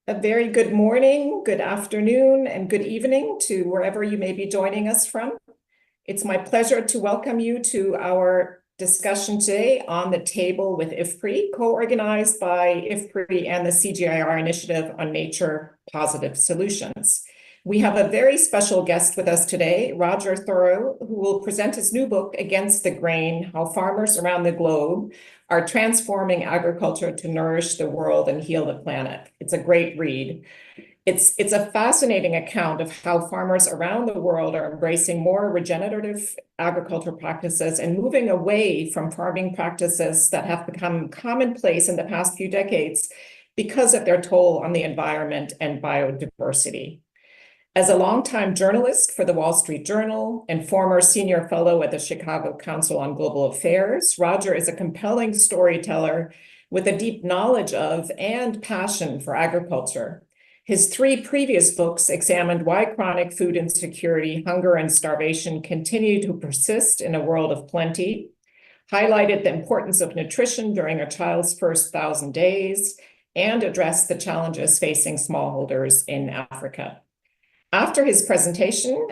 A very good morning, good afternoon, and good evening to wherever you may be joining us from. It's my pleasure to welcome you to our discussion today on the table with IFPRI, co-organized by IFPRI and the CGIAR Initiative on Nature Positive Solutions. We have a very special guest with us today, Roger Thurow, who will present his new book, Against the Grain: How Farmers Around the Globe Are Transforming Agriculture to Nourish the World and Heal the Planet. It's a great read. It's a fascinating account of how farmers around the world are embracing more regenerative agricultural practices and moving away from farming practices that have become commonplace in the past few decades because of their toll on the environment and biodiversity. As a longtime journalist for the Wall Street Journal and former senior fellow at the Chicago Council on Global Affairs, Roger is a compelling storyteller with a deep knowledge of and passion for agriculture. His 3 previous books examined why chronic food insecurity, hunger, and starvation continue to persist in a world of plenty, highlighted the importance of nutrition during a child's first 1,000 days, and addressed the challenges facing smallholders in Africa. After his presentation,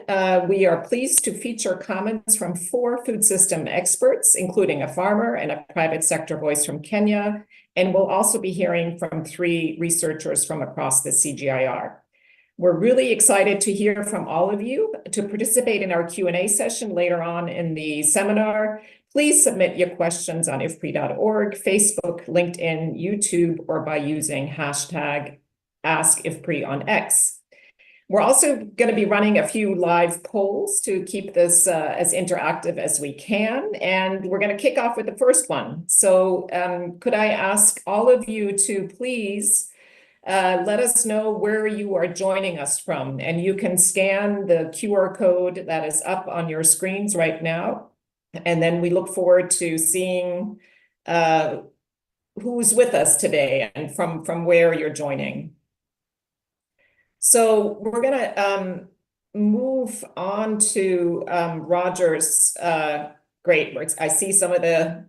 we are pleased to feature comments from 4 food system experts, including a farmer and a private sector voice from Kenya, and we'll also be hearing from 3 researchers from across the CGIAR. We're really excited to hear from all of you. To participate in our Q&A session later on in the seminar, please submit your questions on ifpri.org, Facebook, LinkedIn, YouTube, or by using hashtag AskIFPRI on X. We're also going to be running a few live polls to keep this as interactive as we can. And we're going to kick off with the first one. So could I ask all of you to please let us know where you are joining us from. And you can scan the QR code that is up on your screens right now. And then we look forward to seeing who's with us today and from where you're joining. So we're going to move on to Roger's great works. I see some of the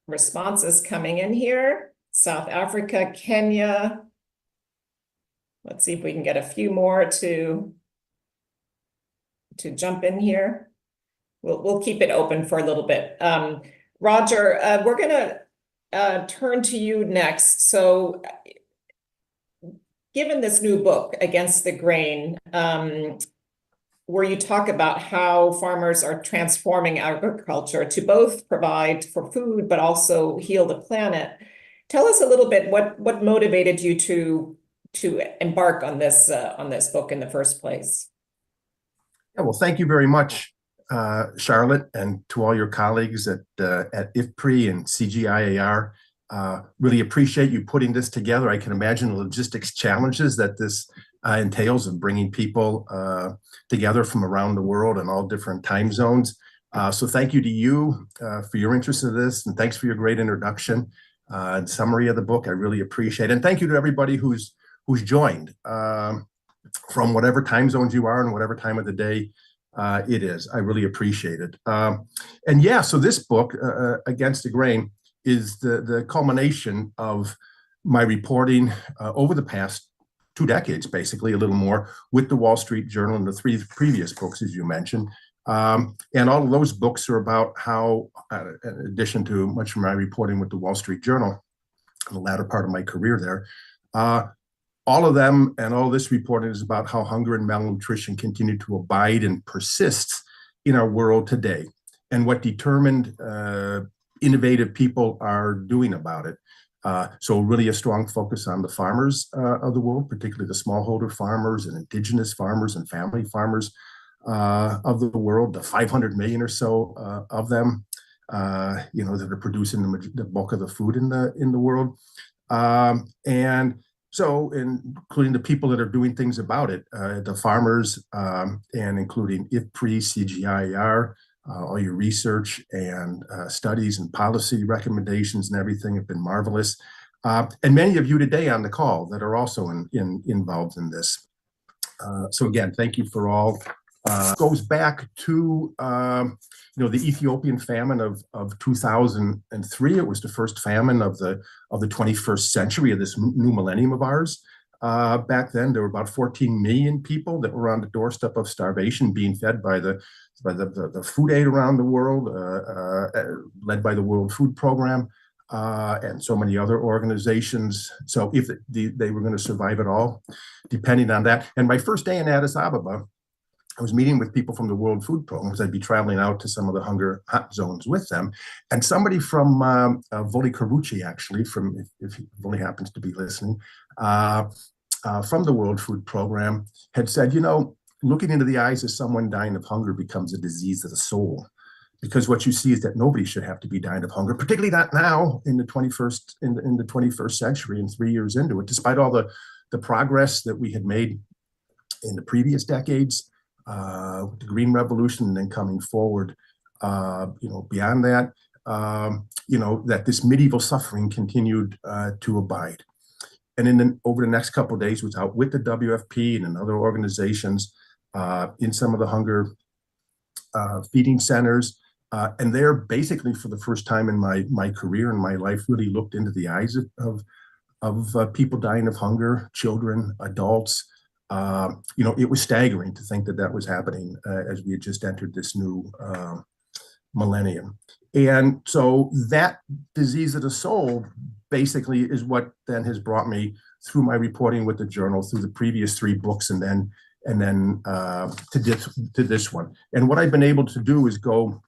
responses coming in here. South Africa, Kenya. Let's see if we can get a few more to jump in here. We'll keep it open for a little bit. Roger, we're going to turn to you next. So given this new book, Against the Grain, where you talk about how farmers are transforming agriculture to both provide for food, but also heal the planet, tell us a little bit what motivated you to embark on this book in the first place. Yeah, well, thank you very much, Charlotte, and to all your colleagues at IFPRI and CGIAR. Really appreciate you putting this together. I can imagine the logistics challenges that this entails of bringing people together from around the world and all different time zones. So thank you to you for your interest in this, and thanks for your great introduction and summary of the book. I really appreciate it. And thank you to everybody who's joined from whatever time zones you are and whatever time of the day it is. I really appreciate it. And yeah, so this book, Against the Grain, is the culmination of my reporting over the past 2 decades, basically, a little more, with the Wall Street Journal and the 3 previous books, as you mentioned. And all of those books are about how, in addition to much of my reporting with the Wall Street Journal, the latter part of my career there, all of them and all this reporting is about how hunger and malnutrition continue to abide and persist in our world today, and what determined innovative people are doing about it. So really a strong focus on the farmers of the world, particularly the smallholder farmers and indigenous farmers and family farmers of the world, the 500 million or so of them, that are producing the bulk of the food in the world. And so, including the people that are doing things about it, the farmers, and including IFPRI, CGIAR, all your research and studies and policy recommendations and everything have been marvelous. And many of you today on the call that are also involved in this. So again, thank you for all. Goes back to the Ethiopian famine of 2003. It was the first famine of the 21st century, of this new millennium of ours. Back then, there were about 14 million people that were on the doorstep of starvation, being fed by the food aid around the world, led by the World Food Program, and so many other organizations. So if they were going to survive at all, depending on that. And my first day in Addis Ababa, I was meeting with people from the World Food Program because I'd be traveling out to some of the hunger hot zones with them. And somebody from Voli Karuchi, actually, if he really happens to be listening, from the World Food Program, had said, looking into the eyes of someone dying of hunger becomes a disease of the soul. Because what you see is that nobody should have to be dying of hunger, particularly not now in the 21st century and 3 years into it, despite all the progress that we had made in the previous decades. With the Green Revolution and then coming forward, beyond that, that this medieval suffering continued to abide. And over the next couple of days, was out with the WFP and other organizations in some of the hunger feeding centers. And there, basically, for the first time in my career and my life, really looked into the eyes of people dying of hunger, children, adults. It was staggering to think that was happening as we had just entered this new millennium. And so that disease of the soul basically is what then has brought me through my reporting with the journal, through the previous 3 books, and then to this one. And what I've been able to do is go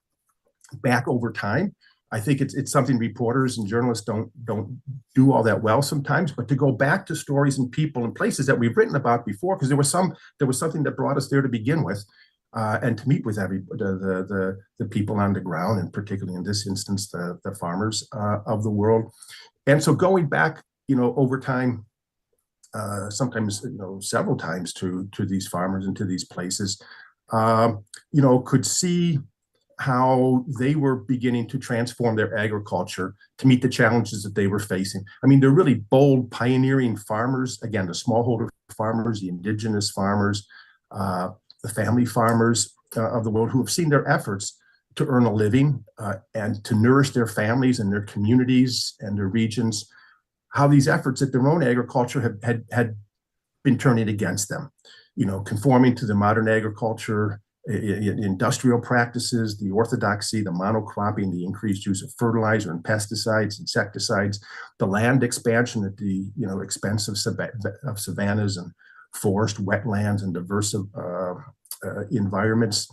back over time. I think it's something reporters and journalists don't do all that well sometimes, but to go back to stories and people and places that we've written about before, because there was something that brought us there to begin with, and to meet with the people on the ground, and particularly in this instance, the farmers of the world. And so going back, over time, sometimes, several times to these farmers and to these places, could see how they were beginning to transform their agriculture to meet the challenges that they were facing. I mean, they're really bold, pioneering farmers. Again, the smallholder farmers, the indigenous farmers, the family farmers of the world, who have seen their efforts to earn a living and to nourish their families and their communities and their regions, how these efforts at their own agriculture had been turning against them, conforming to the modern agriculture, industrial practices, the orthodoxy, the monocropping, the increased use of fertilizer and pesticides, insecticides, the land expansion at the expense of savannas and forest, wetlands, and diverse environments.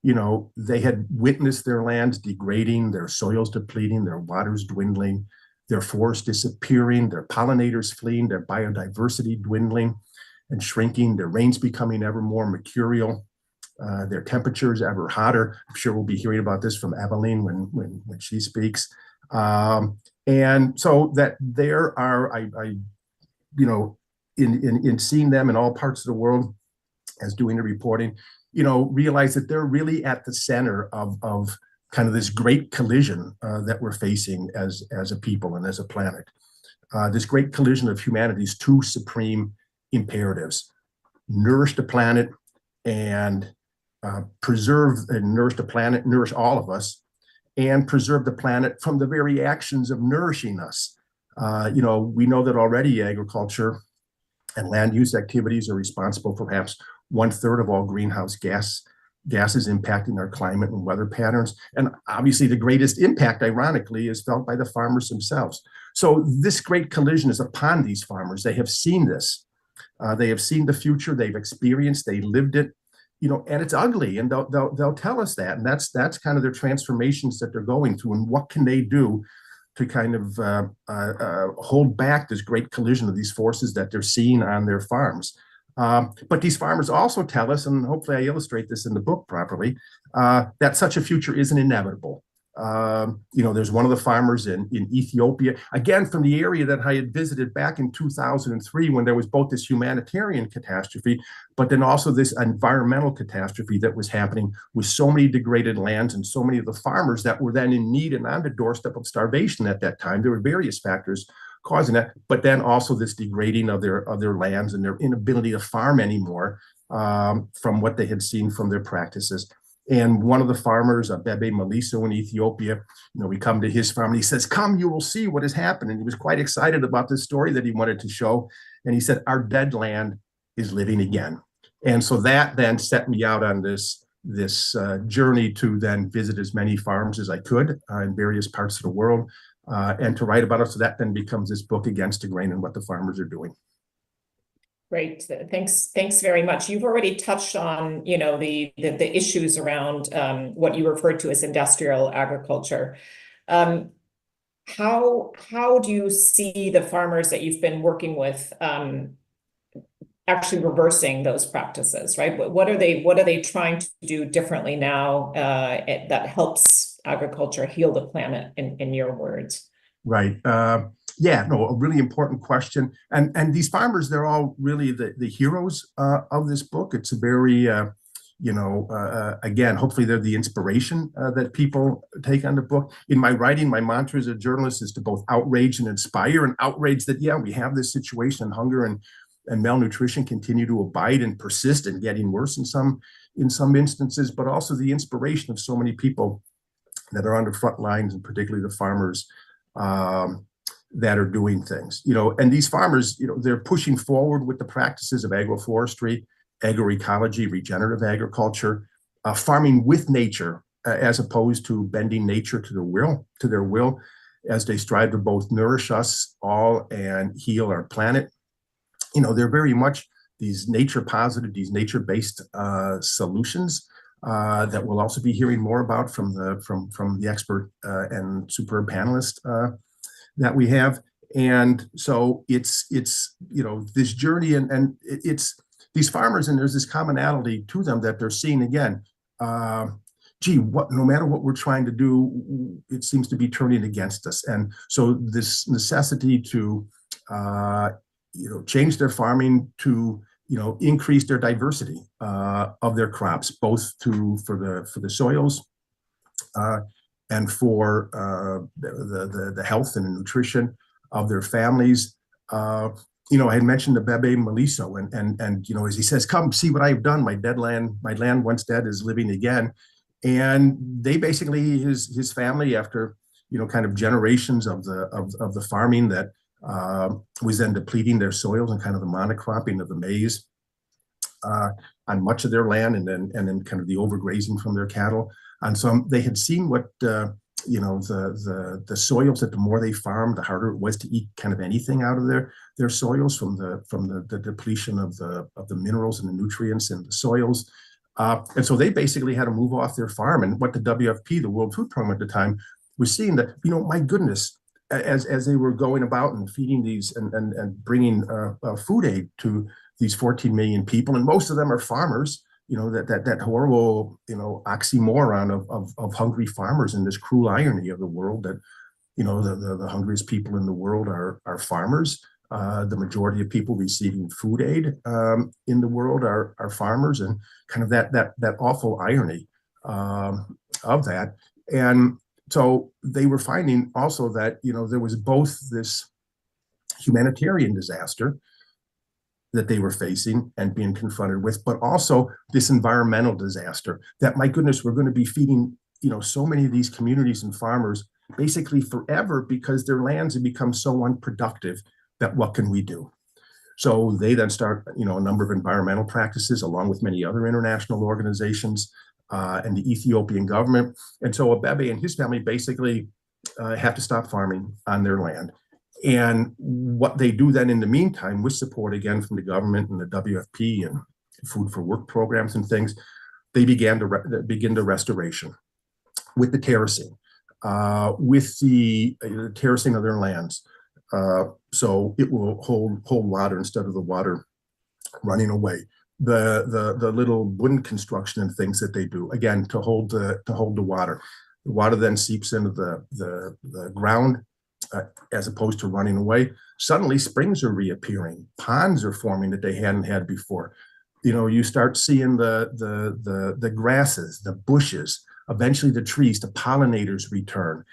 They had witnessed their lands degrading, their soils depleting, their waters dwindling, their forests disappearing, their pollinators fleeing, their biodiversity dwindling and shrinking, their rains becoming ever more mercurial, their temperatures ever hotter. I'm sure we'll be hearing about this from Evalyne when she speaks. And so that there are, in seeing them in all parts of the world as doing the reporting, realize that they're really at the center of kind of this great collision that we're facing as a people and as a planet. This great collision of humanity's 2 supreme imperatives: nourish the planet and preserve and nourish the planet, nourish all of us, and preserve the planet from the very actions of nourishing us. We know that already agriculture and land use activities are responsible for perhaps 1/3 of all greenhouse gases impacting our climate and weather patterns. And obviously the greatest impact, ironically, is felt by the farmers themselves. So this great collision is upon these farmers. They have seen this. They have seen the future. They've experienced, they lived it, and it's ugly, and they'll tell us that. And that's kind of their transformations that they're going through, and what can they do to kind of hold back this great collision of these forces that they're seeing on their farms. But these farmers also tell us, and hopefully I illustrate this in the book properly, that such a future isn't inevitable. There's one of the farmers in Ethiopia, again, from the area that I had visited back in 2003, when there was both this humanitarian catastrophe, but then also this environmental catastrophe that was happening with so many degraded lands and so many of the farmers that were then in need and on the doorstep of starvation at that time. There were various factors causing that, but then also this degrading of their lands and their inability to farm anymore from what they had seen from their practices. And one of the farmers, Bebe Maliso in Ethiopia, we come to his farm and he says, "Come, you will see what has happened." And he was quite excited about this story that he wanted to show. And he said, "Our dead land is living again." And so that then set me out on this journey to then visit as many farms as I could in various parts of the world and to write about it. So that then becomes this book, Against the Grain, and what the farmers are doing. Great, thanks very much. You've already touched on, the issues around what you referred to as industrial agriculture. How do you see the farmers that you've been working with actually reversing those practices, right? What are they trying to do differently now that helps agriculture heal the planet, in your words? Right. Yeah, no, a really important question. And these farmers, they're all really the heroes of this book. It's a very, again, hopefully they're the inspiration that people take on the book. In my writing, my mantra as a journalist is to both outrage and inspire. And outrage that, yeah, we have this situation, and hunger and malnutrition continue to abide and persist and getting worse in some instances, but also the inspiration of so many people that are on the front lines, and particularly the farmers that are doing things, and these farmers, they're pushing forward with the practices of agroforestry, agroecology, regenerative agriculture, farming with nature, as opposed to bending nature to their will, as they strive to both nourish us all and heal our planet. They're very much these nature positive, these nature-based solutions that we'll also be hearing more about from the expert and superb panelists that we have. And so it's this journey, and it's these farmers, and there's this commonality to them that they're seeing again. No matter what we're trying to do, it seems to be turning against us. And so this necessity to change their farming to increase their diversity of their crops, both for the soils and for the health and the nutrition of their families. I had mentioned the Bebe Maliso, and as he says, "Come see what I've done. My land once dead is living again." And they basically, his family, after kind of generations of the farming that was then depleting their soils and kind of the monocropping of the maize on much of their land, and then kind of the overgrazing from their cattle. And so they had seen what the soils, that the more they farmed, the harder it was to eat kind of anything out of their soils from the depletion of the minerals and the nutrients in the soils. And so they basically had to move off their farm. And what the WFP, the World Food Program at the time, was seeing that, my goodness, as they were going about and feeding these and bringing food aid to these 14 million people, and most of them are farmers, that horrible, oxymoron of hungry farmers, and this cruel irony of the world that, the hungriest people in the world are farmers. The majority of people receiving food aid in the world are farmers, and kind of that awful irony of that. And so they were finding also that, there was both this humanitarian disaster that they were facing and being confronted with, but also this environmental disaster that, my goodness, we're going to be feeding, so many of these communities and farmers basically forever, because their lands have become so unproductive that what can we do? So they then start, a number of environmental practices, along with many other international organizations and the Ethiopian government. And so Abebe and his family basically have to stop farming on their land. And what they do then in the meantime, with support again from the government and the WFP and food for work programs and things, they begin the restoration with the terracing, with the terracing of their lands. So it will hold water instead of the water running away. The little wooden construction and things that they do, again, to hold the water. The water then seeps into the ground. As opposed to running away. Suddenly springs are reappearing, ponds are forming that they hadn't had before. You start seeing the grasses, the bushes, eventually the trees, the pollinators return.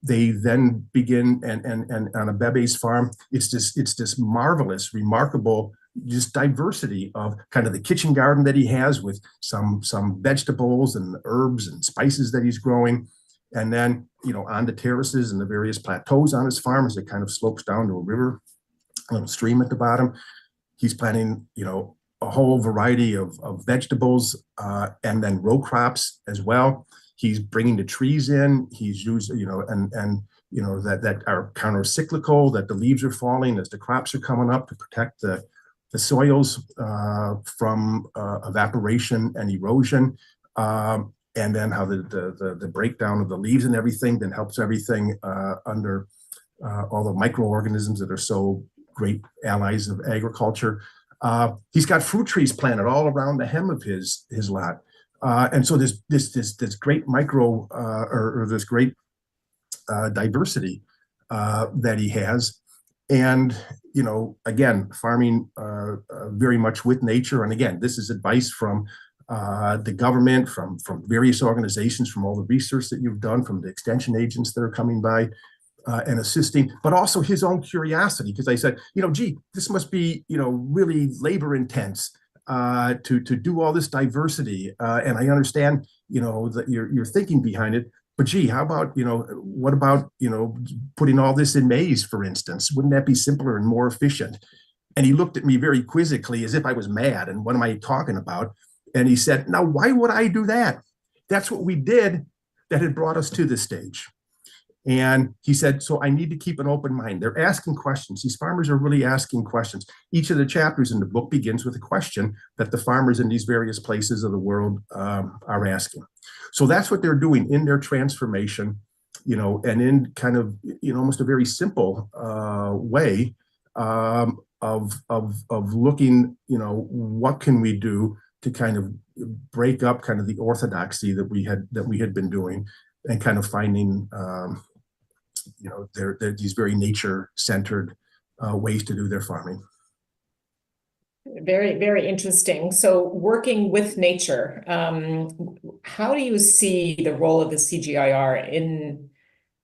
They then begin, and on Abebe's farm, it's this marvelous, remarkable, just diversity of kind of the kitchen garden that he has with some vegetables and herbs and spices that he's growing. And then, on the terraces and the various plateaus on his farm as it kind of slopes down to a river, a little stream at the bottom, he's planting, a whole variety of vegetables and then row crops as well. He's bringing the trees in. He's using, that are counter-cyclical, that the leaves are falling as the crops are coming up to protect the soils from evaporation and erosion. And then how the breakdown of the leaves and everything then helps everything under all the microorganisms that are so great allies of agriculture. He's got fruit trees planted all around the hem of his lot. And so there's this great this great diversity that he has. And, again, farming very much with nature. And again, this is advice from the government, from various organizations, from all the research that you've done, from the extension agents that are coming by and assisting, but also his own curiosity. Because I said, gee, this must be, really labor intense to do all this diversity. And I understand, that your thinking behind it. But gee, how about, what about, putting all this in maize, for instance? Wouldn't that be simpler and more efficient? And he looked at me very quizzically as if I was mad. And what am I talking about? And he said, now, why would I do that? That's what we did that had brought us to this stage. And he said, so I need to keep an open mind. They're asking questions. These farmers are really asking questions. Each of the chapters in the book begins with a question that the farmers in these various places of the world are asking. So that's what they're doing in their transformation, and in kind of, almost a very simple way of looking, what can we do to kind of break up kind of the orthodoxy that we had been doing, and kind of finding they're these very nature-centered ways to do their farming. Very, very interesting. So working with nature, how do you see the role of the CGIAR in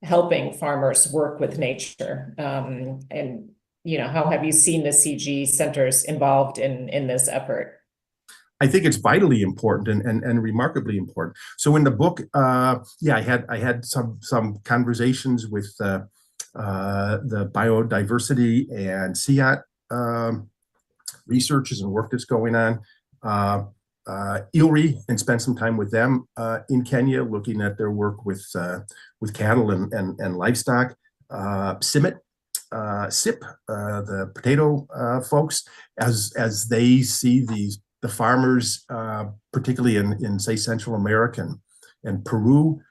helping farmers work with nature? And, how have you seen the CG centers involved in this effort? I think it's vitally important and remarkably important. So in the book, I had some conversations with the Biodiversity and CIAT researchers and work that's going on. IFPRI, and spent some time with them in Kenya, looking at their work with cattle and livestock. CIMMYT, SIP, the potato folks, as they see the farmers, particularly in say Central America and Peru,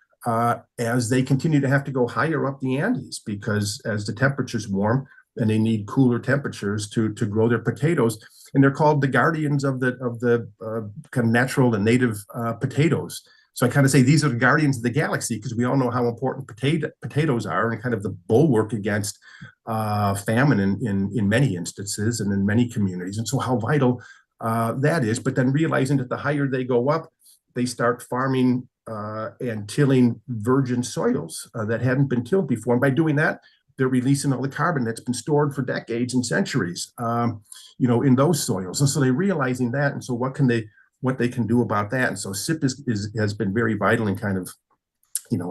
as they continue to have to go higher up the Andes, because as the temperatures warm and they need cooler temperatures to grow their potatoes, and they're called the guardians of the kind of natural and native potatoes. So I kind of say these are the guardians of the galaxy, because we all know how important potatoes are, and kind of the bulwark against famine in many instances and in many communities, and so how vital that is. But then realizing that the higher they go up, they start farming and tilling virgin soils that hadn't been tilled before. And by doing that, they're releasing all the carbon that's been stored for decades and centuries, in those soils. And so they're realizing that. And so what they can do about that. And so SIP has been very vital in kind of,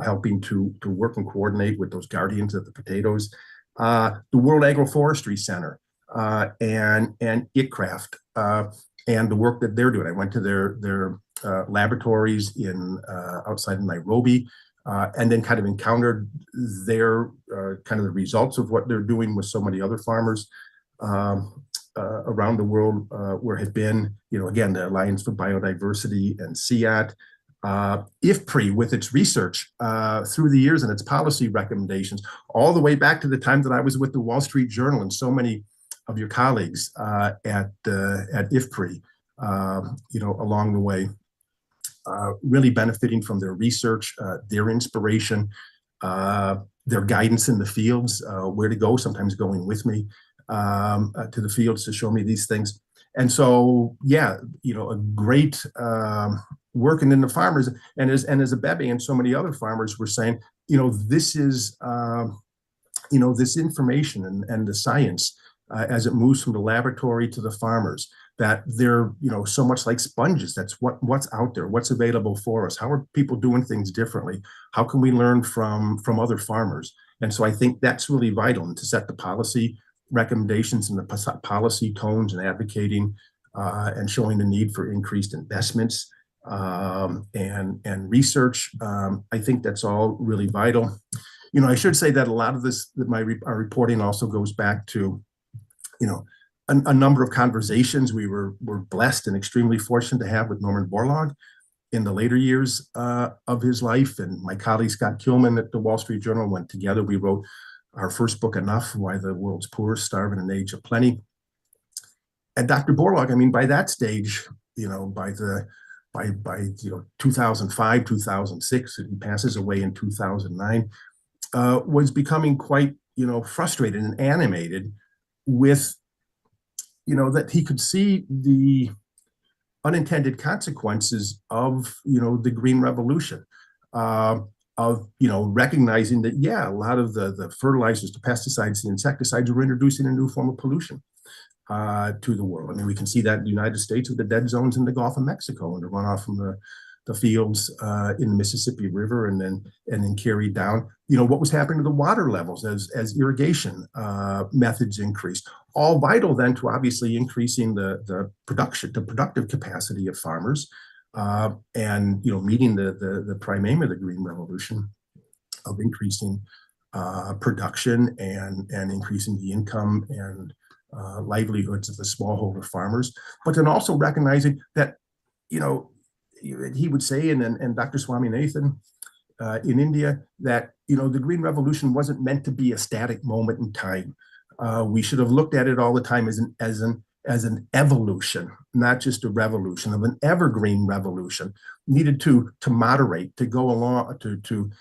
helping to work and coordinate with those guardians of the potatoes. The World Agroforestry Center and ICCRAFT and the work that they're doing. I went to their laboratories outside of Nairobi, and then kind of encountered their kind of the results of what they're doing with so many other farmers around the world, where had been, again, the Alliance for Biodiversity and CIAT, IFPRI with its research through the years and its policy recommendations, all the way back to the time that I was with the Wall Street Journal and so many of your colleagues at IFPRI, along the way, really benefiting from their research, their inspiration, their guidance in the fields, where to go, sometimes going with me to the fields to show me these things. And so, a great working in the farmers, and as Abebe and so many other farmers were saying, this is, this information and the science as it moves from the laboratory to the farmers, that they're, so much like sponges. That's what's out there, what's available for us. How are people doing things differently? How can we learn from other farmers? And so I think that's really vital, and to set the policy recommendations and the policy tones and advocating and showing the need for increased investments and research. I think that's all really vital. I should say that a lot of this, our reporting also goes back to, a number of conversations we were blessed and extremely fortunate to have with Norman Borlaug in the later years of his life. And my colleague Scott Kilman at the Wall Street Journal went together. We wrote our first book, Enough: Why the World's Poor Starve in an Age of Plenty. And Dr. Borlaug, by that stage, by 2005, 2006, he passes away in 2009, was becoming quite, frustrated and animated with, that he could see the unintended consequences of, the Green Revolution, of, recognizing that, a lot of the fertilizers, the pesticides, the insecticides were introducing a new form of pollution to the world. We can see that in the United States with the dead zones in the Gulf of Mexico and the runoff from the fields in the Mississippi River, and then carried down. What was happening to the water levels as irrigation methods increased. All vital then to obviously increasing the productive capacity of farmers, and meeting the prime aim of the Green Revolution of increasing production and increasing the income and livelihoods of the smallholder farmers, but then also recognizing that, he would say, and Dr. Swaminathan in India, that, the Green Revolution wasn't meant to be a static moment in time. We should have looked at it all the time as an evolution, not just a revolution, of an evergreen revolution, needed to moderate, to go along, to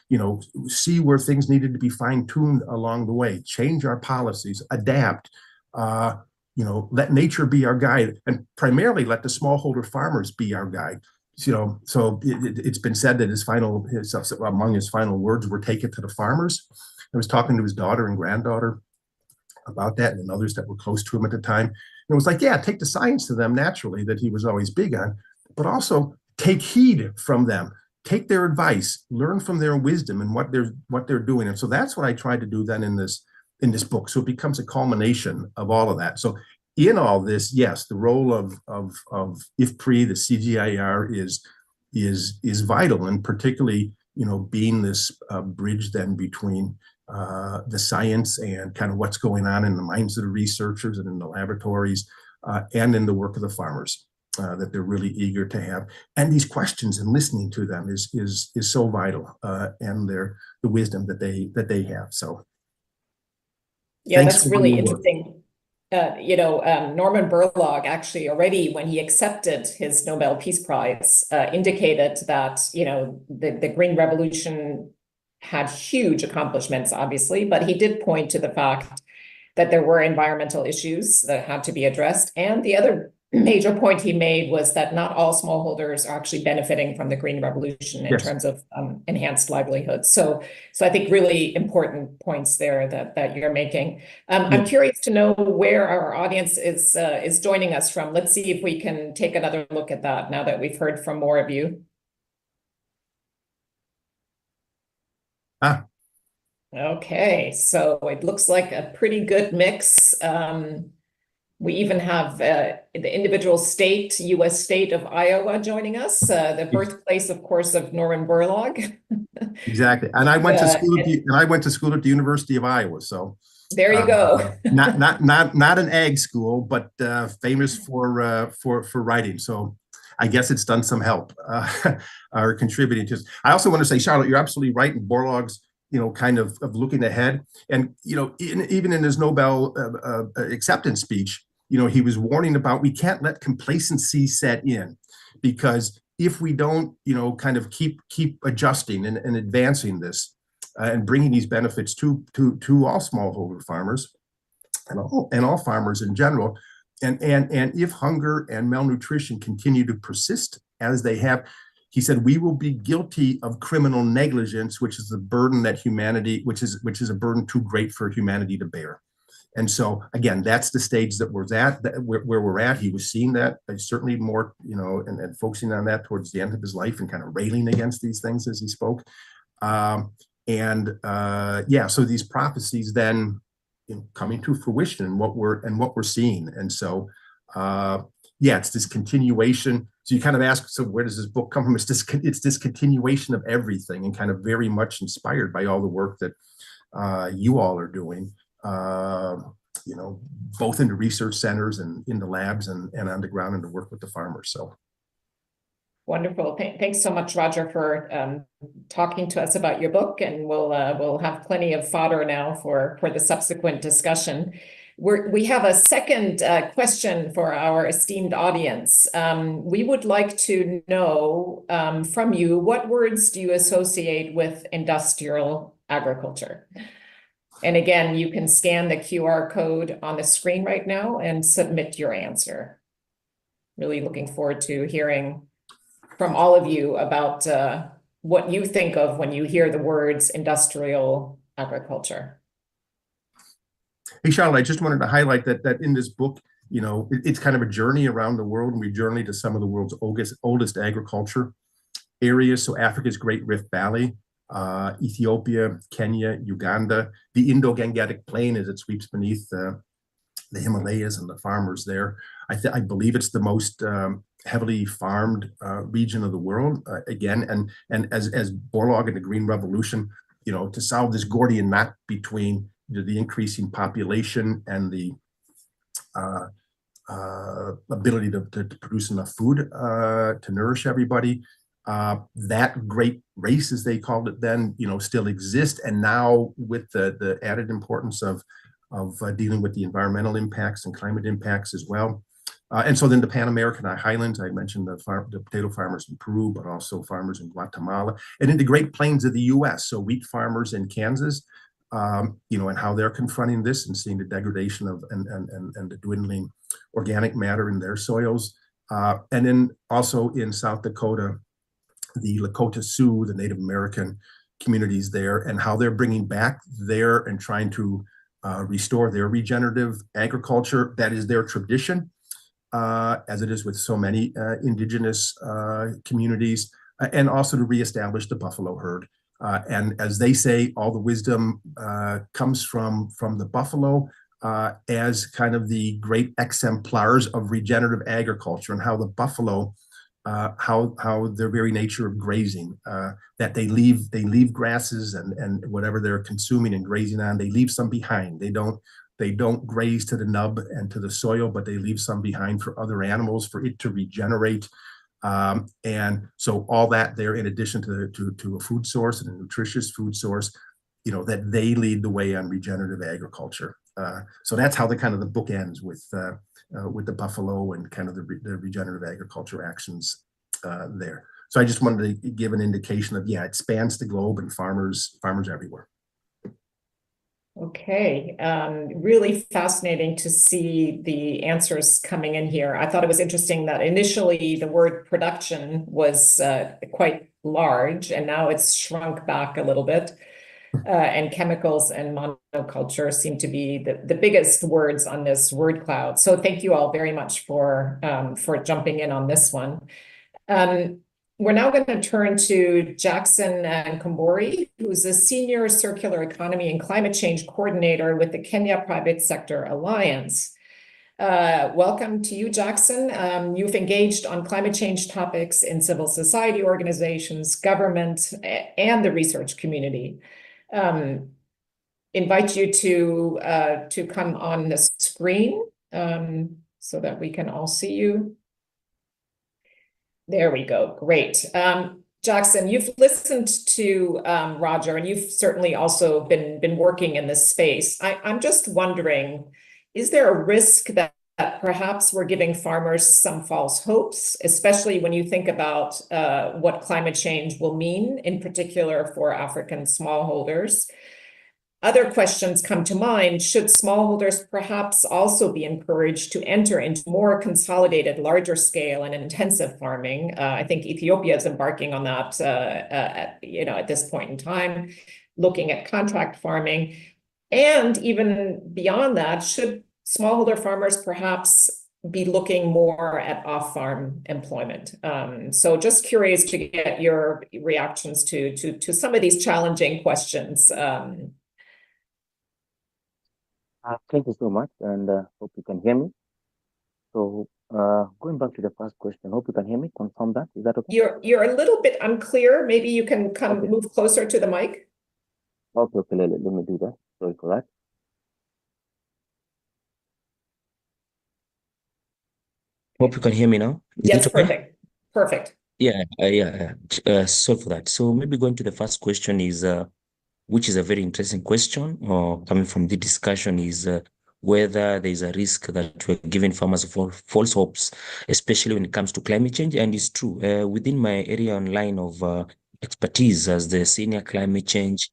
see where things needed to be fine-tuned along the way, change our policies, adapt, let nature be our guide, and primarily let the smallholder farmers be our guide. So it's been said that among his final words were, "Take it to the farmers." I was talking to his daughter and granddaughter about that, and others that were close to him at the time. And it was like, take the science to them naturally, that he was always big on, but also take heed from them, take their advice, learn from their wisdom and what they're doing. And so that's what I tried to do then in this book. So it becomes a culmination of all of that. So in all this, yes, the role of IFPRI, the CGIAR, is vital, and particularly, being this bridge then between the science and kind of what's going on in the minds of the researchers and in the laboratories, and in the work of the farmers, that they're really eager to have. And these questions and listening to them is so vital, and the wisdom that they have. So yeah, that's really interesting. Norman Borlaug actually already, when he accepted his Nobel Peace Prize, indicated that, the Green Revolution had huge accomplishments, obviously, but he did point to the fact that there were environmental issues that had to be addressed. And the other major point he made was that not all smallholders are actually benefiting from the Green Revolution in terms of enhanced livelihoods. So I think really important points there that you're making. I'm curious to know where our audience is joining us from. Let's see if we can take another look at that now that we've heard from more of you. Okay, so it looks like a pretty good mix. We even have the individual state, U.S. state of Iowa joining us, the birthplace, of course, of Norman Borlaug. Exactly, and I went to school at the University of Iowa. So there you go. not an ag school, but famous for writing. So I guess it's done some help or contributing to. I also want to say, Charlotte, you're absolutely right in Borlaug's kind of looking ahead, and even in his Nobel acceptance speech. He was warning about, we can't let complacency set in, because if we don't, kind of keep adjusting and advancing this and bringing these benefits to all smallholder farmers and all farmers in general, and if hunger and malnutrition continue to persist as they have, he said, we will be guilty of criminal negligence, which is the burden that humanity, which is a burden too great for humanity to bear. And so, again, that's the stage that we're at, where we're at. He was seeing that, certainly more, and focusing on that towards the end of his life and kind of railing against these things as he spoke. So these prophecies then coming to fruition and what we're seeing. And so, it's this continuation. So you kind of ask, so where does this book come from? It's this continuation of everything, and kind of very much inspired by all the work that you all are doing, both in the research centers and in the labs and on the ground, and to work with the farmers. So. Wonderful. Thanks so much, Roger, for talking to us about your book, and we'll have plenty of fodder now for the subsequent discussion. We have a second question for our esteemed audience. We would like to know from you, what words do you associate with industrial agriculture? And again, you can scan the QR code on the screen right now and submit your answer. Really looking forward to hearing from all of you about what you think of when you hear the words industrial agriculture. Hey, Charlotte, I just wanted to highlight that in this book, it's kind of a journey around the world, and we journey to some of the world's oldest agriculture areas. So Africa's Great Rift Valley, Ethiopia, Kenya, Uganda, the Indo-Gangetic Plain as it sweeps beneath the Himalayas and the farmers there. I believe it's the most heavily farmed region of the world. Again, and as Borlaug and the Green Revolution, to solve this Gordian knot between the increasing population and the ability to produce enough food to nourish everybody. That great race, as they called it then, still exists. And now with the added importance of dealing with the environmental impacts and climate impacts as well. And so then the Pan American highlands, I mentioned the potato farmers in Peru, but also farmers in Guatemala, and in the Great Plains of the US. So wheat farmers in Kansas, and how they're confronting this and seeing the degradation of and the dwindling organic matter in their soils. And then also in South Dakota, the Lakota Sioux, the Native American communities there, and how they're bringing back there and trying to restore their regenerative agriculture. That is their tradition, as it is with so many indigenous communities, and also to reestablish the buffalo herd. And as they say, all the wisdom comes from the buffalo as kind of the great exemplars of regenerative agriculture, and how the buffalo, how their very nature of grazing, that they leave grasses and whatever they're consuming and grazing on, they leave some behind. They don't graze to the nub and to the soil, but they leave some behind for other animals, for it to regenerate. And so all that there, in addition to a food source and a nutritious food source, that they lead the way on regenerative agriculture. So that's how the book ends with the buffalo and kind of the regenerative agriculture actions there. So I just wanted to give an indication of, it spans the globe, and farmers everywhere. Okay, really fascinating to see the answers coming in here. I thought it was interesting that initially the word production was quite large, and now it's shrunk back a little bit. And chemicals and monoculture seem to be the biggest words on this word cloud. So thank you all very much for jumping in on this one. We're now going to turn to Jackson Koimbori, who's a senior circular economy and climate change coordinator with the Kenya Private Sector Alliance. Welcome to you, Jackson. You've engaged on climate change topics in civil society organizations, government, and the research community. Invite you to come on the screen so that we can all see you. There we go. Great. Jackson, you've listened to Roger, and you've certainly also been working in this space. I'm just wondering, is there a risk that perhaps we're giving farmers some false hopes, especially when you think about what climate change will mean, in particular for African smallholders? Other questions come to mind. Should smallholders perhaps also be encouraged to enter into more consolidated, larger scale and intensive farming? I think Ethiopia is embarking on that at this point in time, looking at contract farming. And even beyond that, should smallholder farmers perhaps be looking more at off-farm employment? So just curious to get your reactions to some of these challenging questions. Thank you so much, and hope you can hear me. So going back to the first question, hope you can hear me. Confirm that. Is that okay? You're a little bit unclear. Maybe you can move closer to the mic. Okay, let me do that. Sorry for that. Hope you can hear me now. Is Yes, it okay? perfect. Perfect. Yeah. Sorry for that. So maybe going to the first question is, which is a very interesting question, or coming from the discussion is whether there is a risk that we're giving farmers false hopes, especially when it comes to climate change. And it's true. Within my area and line of expertise as the senior climate change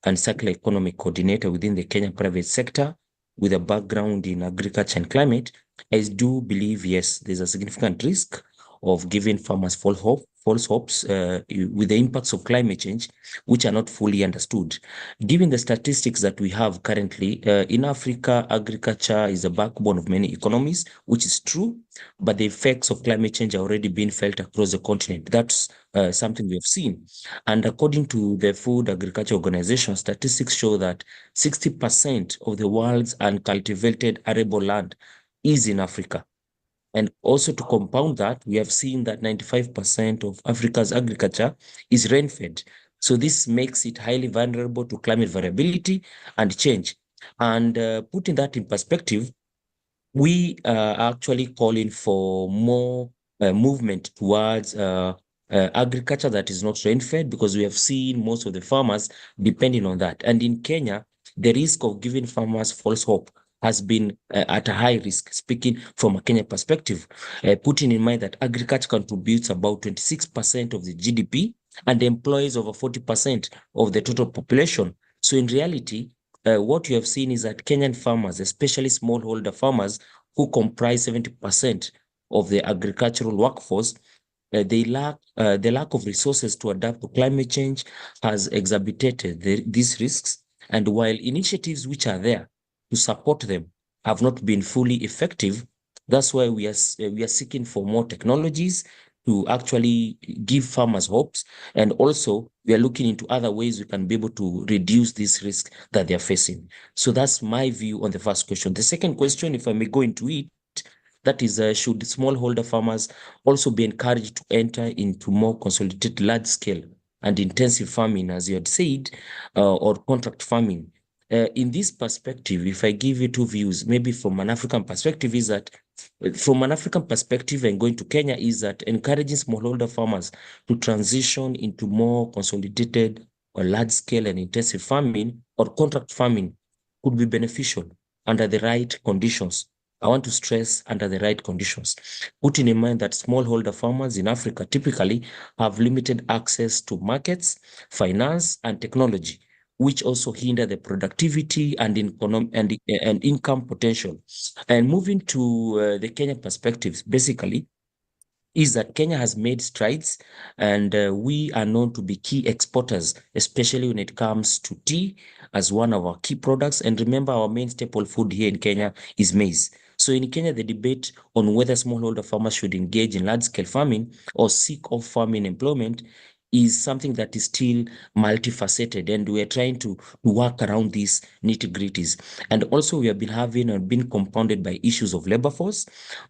and circular economy coordinator within the Kenya private sector with a background in agriculture and climate, I do believe, yes, there's a significant risk of giving farmers false hopes with the impacts of climate change, which are not fully understood. Given the statistics that we have currently, in Africa, agriculture is the backbone of many economies, which is true, but the effects of climate change are already being felt across the continent. That's something we have seen. And according to the Food Agriculture Organization, statistics show that 60% of the world's uncultivated arable land is in Africa. And also to compound that, we have seen that 95% of Africa's agriculture is rain-fed. So this makes it highly vulnerable to climate variability and change. And putting that in perspective, we are actually calling for more movement towards agriculture that is not rain-fed, because we have seen most of the farmers depending on that. And in Kenya, the risk of giving farmers false hope has been at a high risk, speaking from a Kenya perspective, putting in mind that agriculture contributes about 26% of the GDP and employs over 40% of the total population. So in reality, what you have seen is that Kenyan farmers, especially smallholder farmers, who comprise 70% of the agricultural workforce, the lack of resources to adapt to climate change has exacerbated these risks. And while initiatives which are there to support them have not been fully effective, that's why we are seeking for more technologies to actually give farmers hopes. And also, we are looking into other ways we can be able to reduce this risk that they're facing. So that's my view on the first question. The second question, if I may go into it, that is, should smallholder farmers also be encouraged to enter into more consolidated large-scale and intensive farming, as you had said, or contract farming? In this perspective, if I give you two views, maybe from an African perspective, is that from an African perspective and going to Kenya, is that encouraging smallholder farmers to transition into more consolidated or large-scale and intensive farming or contract farming could be beneficial under the right conditions. I want to stress under the right conditions, putting in mind that smallholder farmers in Africa typically have limited access to markets, finance, and technology, which also hinder the productivity and income potential. And moving to the Kenya perspectives, basically, is that Kenya has made strides, and we are known to be key exporters, especially when it comes to tea as one of our key products. And remember, our main staple food here in Kenya is maize. So in Kenya, the debate on whether smallholder farmers should engage in large-scale farming or seek off-farming employment is something that is still multifaceted, and we are trying to work around these nitty-gritties. And also, we have been compounded by issues of labor force.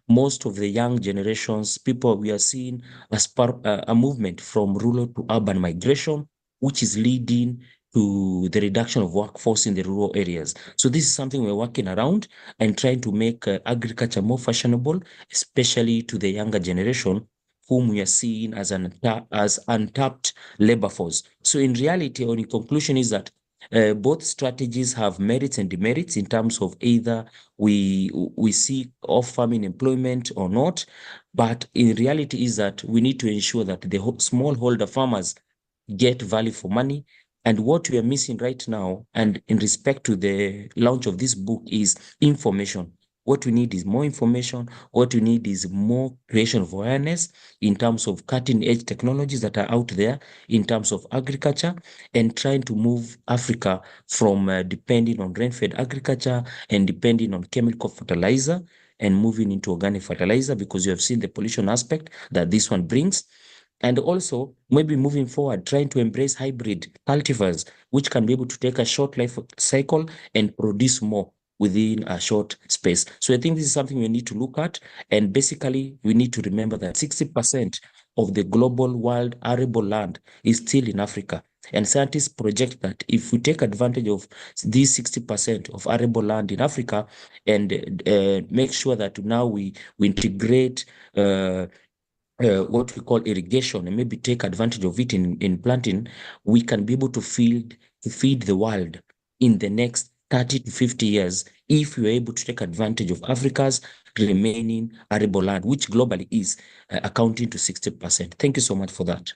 Most of the young generations, people, we are seeing as part a movement from rural to urban migration, which is leading to the reduction of workforce in the rural areas. So this is something we're working around and trying to make agriculture more fashionable, especially to the younger generation, whom we are seeing as untapped labor force. So in reality, or in conclusion, is that both strategies have merits and demerits in terms of either we seek off-farming employment or not. But in reality is that we need to ensure that the smallholder farmers get value for money. And what we are missing right now, and in respect to the launch of this book, is information. What we need is more information. What we need is more creation of awareness in terms of cutting edge technologies that are out there in terms of agriculture, and trying to move Africa from depending on rain-fed agriculture and depending on chemical fertilizer and moving into organic fertilizer, because you have seen the pollution aspect that this one brings. And also maybe moving forward, trying to embrace hybrid cultivars, which can be able to take a short life cycle and produce more within a short space. So I think this is something we need to look at. And basically, we need to remember that 60% of the global world arable land is still in Africa. And scientists project that if we take advantage of these 60% of arable land in Africa and make sure that now we integrate what we call irrigation and maybe take advantage of it in planting, we can be able to feed the world in the next 30 to 50 years if we are able to take advantage of Africa's remaining arable land, which globally is accounting to 60%. Thank you so much for that.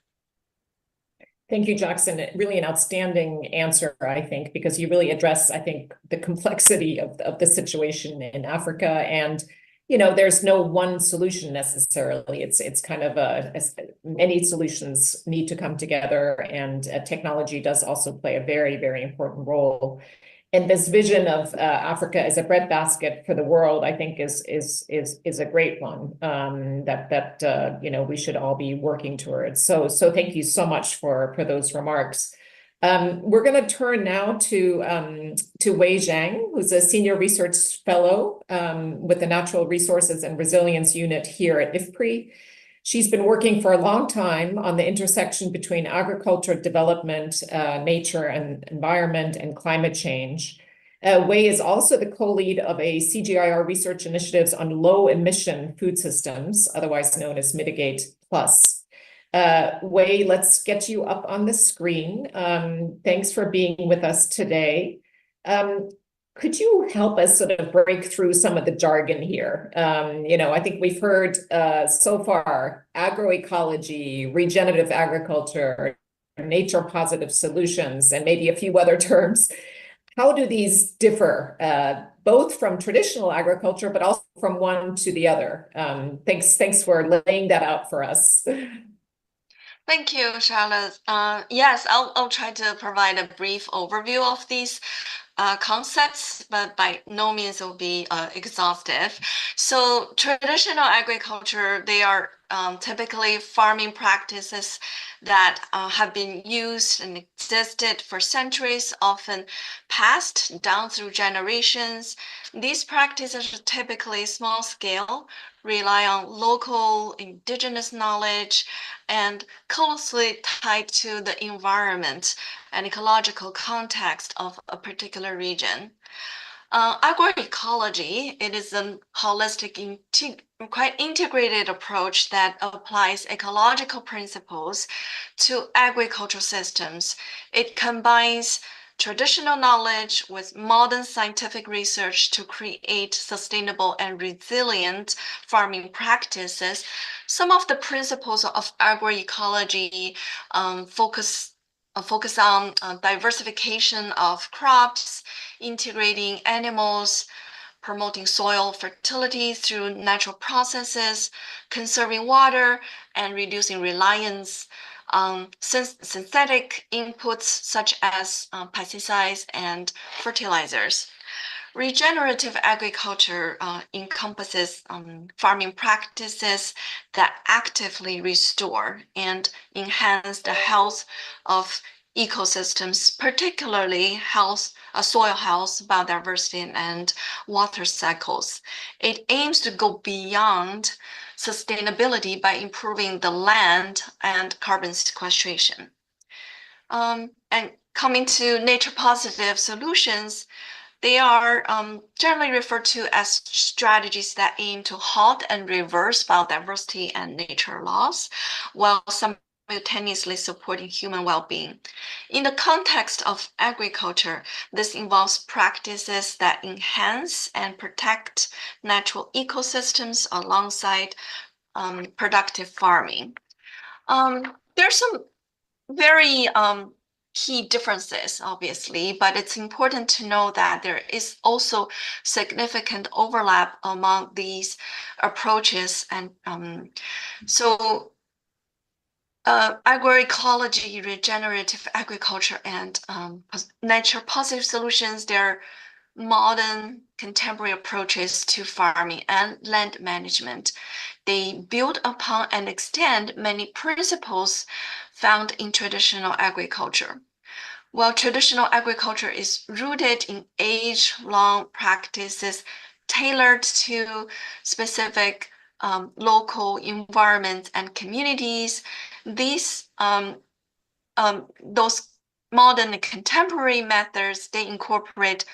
Thank you, Jackson. Really an outstanding answer, I think, because you really address, I think, the complexity of the situation in Africa. And, you know, there's no one solution necessarily. It's kind of many solutions need to come together, and technology does also play a very, very important role. And this vision of Africa as a breadbasket for the world, I think, is a great one that you know, we should all be working towards. So thank you so much for those remarks. We're going to turn now to Wei Zhang, who's a senior research fellow with the Natural Resources and Resilience Unit here at IFPRI. She's been working for a long time on the intersection between agriculture development, nature and environment, and climate change. Wei is also the co-lead of a CGIAR research initiatives on low-emission food systems, otherwise known as Mitigate Plus. Wei, let's get you up on the screen. Thanks for being with us today. Could you help us sort of break through some of the jargon here? You know, I think we've heard so far agroecology, regenerative agriculture, nature positive solutions, and maybe a few other terms. How do these differ, both from traditional agriculture, but also from one to the other? Thanks for laying that out for us. Thank you, Charlotte. Yes, I'll try to provide a brief overview of these concepts, but by no means will be exhaustive. So traditional agriculture, they are typically farming practices that have been used and existed for centuries, often passed down through generations. These practices are typically small scale, rely on local indigenous knowledge, and closely tied to the environment and ecological context of a particular region. Agroecology, it is a holistic, quite integrated approach that applies ecological principles to agricultural systems. It combines traditional knowledge with modern scientific research to create sustainable and resilient farming practices. Some of the principles of agroecology focus on diversification of crops, integrating animals, promoting soil fertility through natural processes, conserving water, and reducing reliance on synthetic inputs such as pesticides and fertilizers. Regenerative agriculture encompasses farming practices that actively restore and enhance the health of ecosystems, particularly soil health, biodiversity, and water cycles. It aims to go beyond sustainability by improving the land and carbon sequestration. And coming to nature positive solutions, they are generally referred to as strategies that aim to halt and reverse biodiversity and nature loss, while simultaneously supporting human well-being. In the context of agriculture, this involves practices that enhance and protect natural ecosystems alongside productive farming. There are some very key differences, obviously, but it's important to know that there is also significant overlap among these approaches. And so agroecology, regenerative agriculture, and nature positive solutions, they're modern contemporary approaches to farming and land management. They build upon and extend many principles found in traditional agriculture. While traditional agriculture is rooted in age-long practices tailored to specific local environments and communities, these those modern and contemporary methods, they incorporate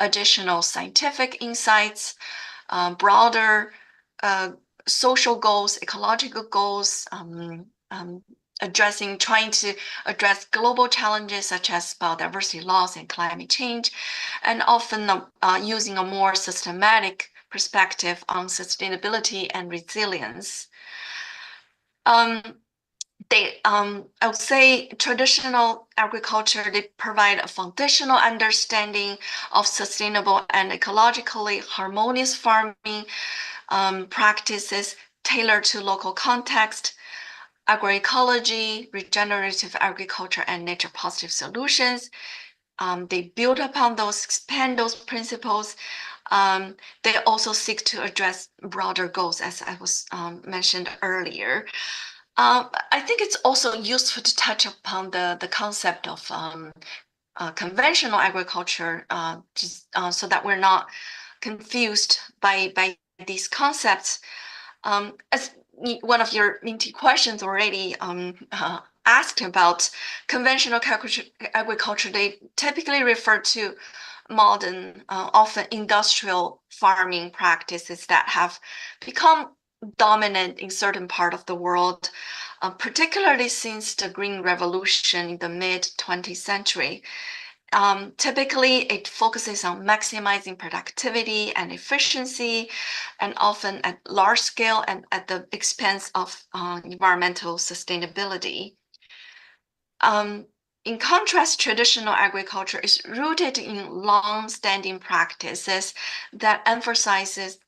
additional scientific insights, broader social goals, ecological goals, trying to address global challenges such as biodiversity loss and climate change, and often using a more systematic perspective on sustainability and resilience. I would say traditional agriculture, they provide a foundational understanding of sustainable and ecologically harmonious farming practices tailored to local context. Agroecology, regenerative agriculture, and nature positive solutions, they build upon those, expand those principles. They also seek to address broader goals, as I was mentioned earlier. I think it's also useful to touch upon the concept of conventional agriculture, just so that we're not confused by these concepts. As one of your Minty questions already asked about, conventional agriculture, they typically refer to modern, often industrial farming practices that have become dominant in certain part of the world, particularly since the Green Revolution in the mid-20th century. Typically, it focuses on maximizing productivity and efficiency, and often at large scale and at the expense of environmental sustainability. In contrast, traditional agriculture is rooted in long-standing practices that emphasizes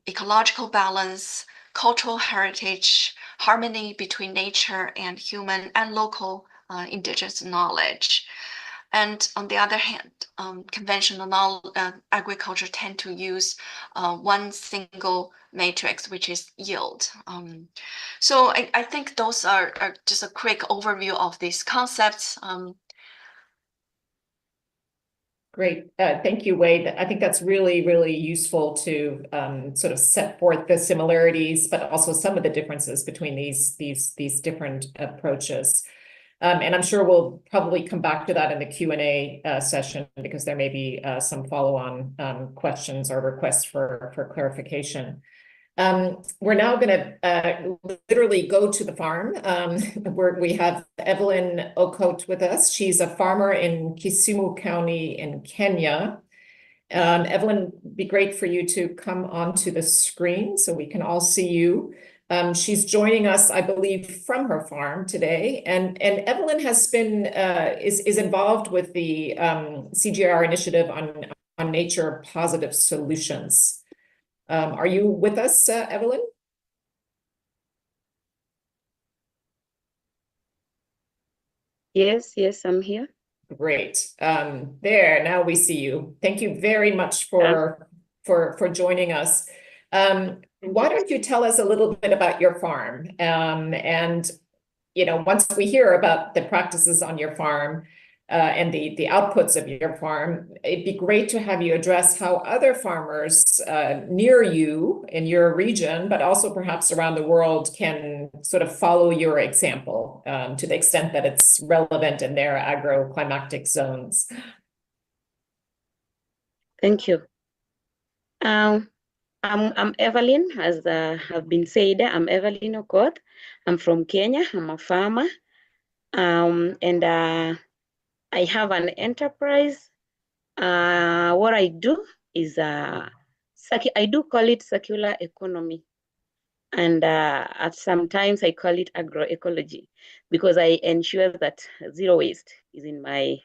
ecological balance, cultural heritage, harmony between nature and human and local indigenous knowledge. And on the other hand, conventional agriculture tend to use one single matrix, which is yield. So I think those are just a quick overview of these concepts. Great. Thank you, Wade. I think that's really, really useful to sort of set forth the similarities, but also some of the differences between these different approaches. And I'm sure we'll probably come back to that in the Q&A session, because there may be some follow-on questions or requests for clarification. We're now going to literally go to the farm, where we have Evalyne Okoth with us. She's a farmer in Kisumu County in Kenya. Evalyne, it'd be great for you to come onto the screen so we can all see you. She's joining us, I believe, from her farm today. And Evalyne has been is involved with the CGIAR initiative on nature positive solutions. Are you with us, Evalyne? Yes, I'm here. Great. There, now we see you. Thank you very much for joining us. Why don't you tell us a little bit about your farm? And once we hear about the practices on your farm and the outputs of your farm, it'd be great to have you address how other farmers near you in your region, but also perhaps around the world, can sort of follow your example to the extent that it's relevant in their agroclimatic zones. Thank you. I'm Evalyne, as have been said. I'm Evalyne Okoth. I'm from Kenya. I'm a farmer, and I have an enterprise. What I do is I do call it circular economy. And at sometimes I call it agroecology because I ensure that zero waste is in my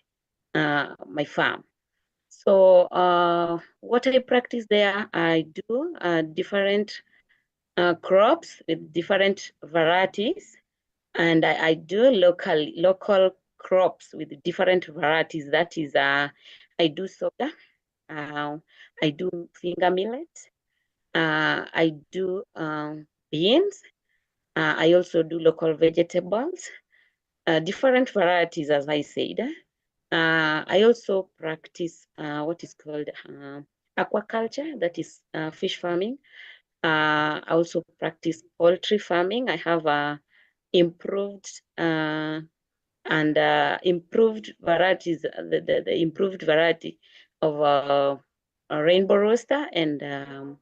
my farm. So what I practice there, I do different crops with different varieties, and I do local crops with different varieties. That is, I do soya, I do finger millet, I do beans. I also do local vegetables, different varieties, as I said. I also practice what is called aquaculture, that is fish farming. I also practice poultry farming. I have improved improved varieties, the improved variety of a rainbow rooster and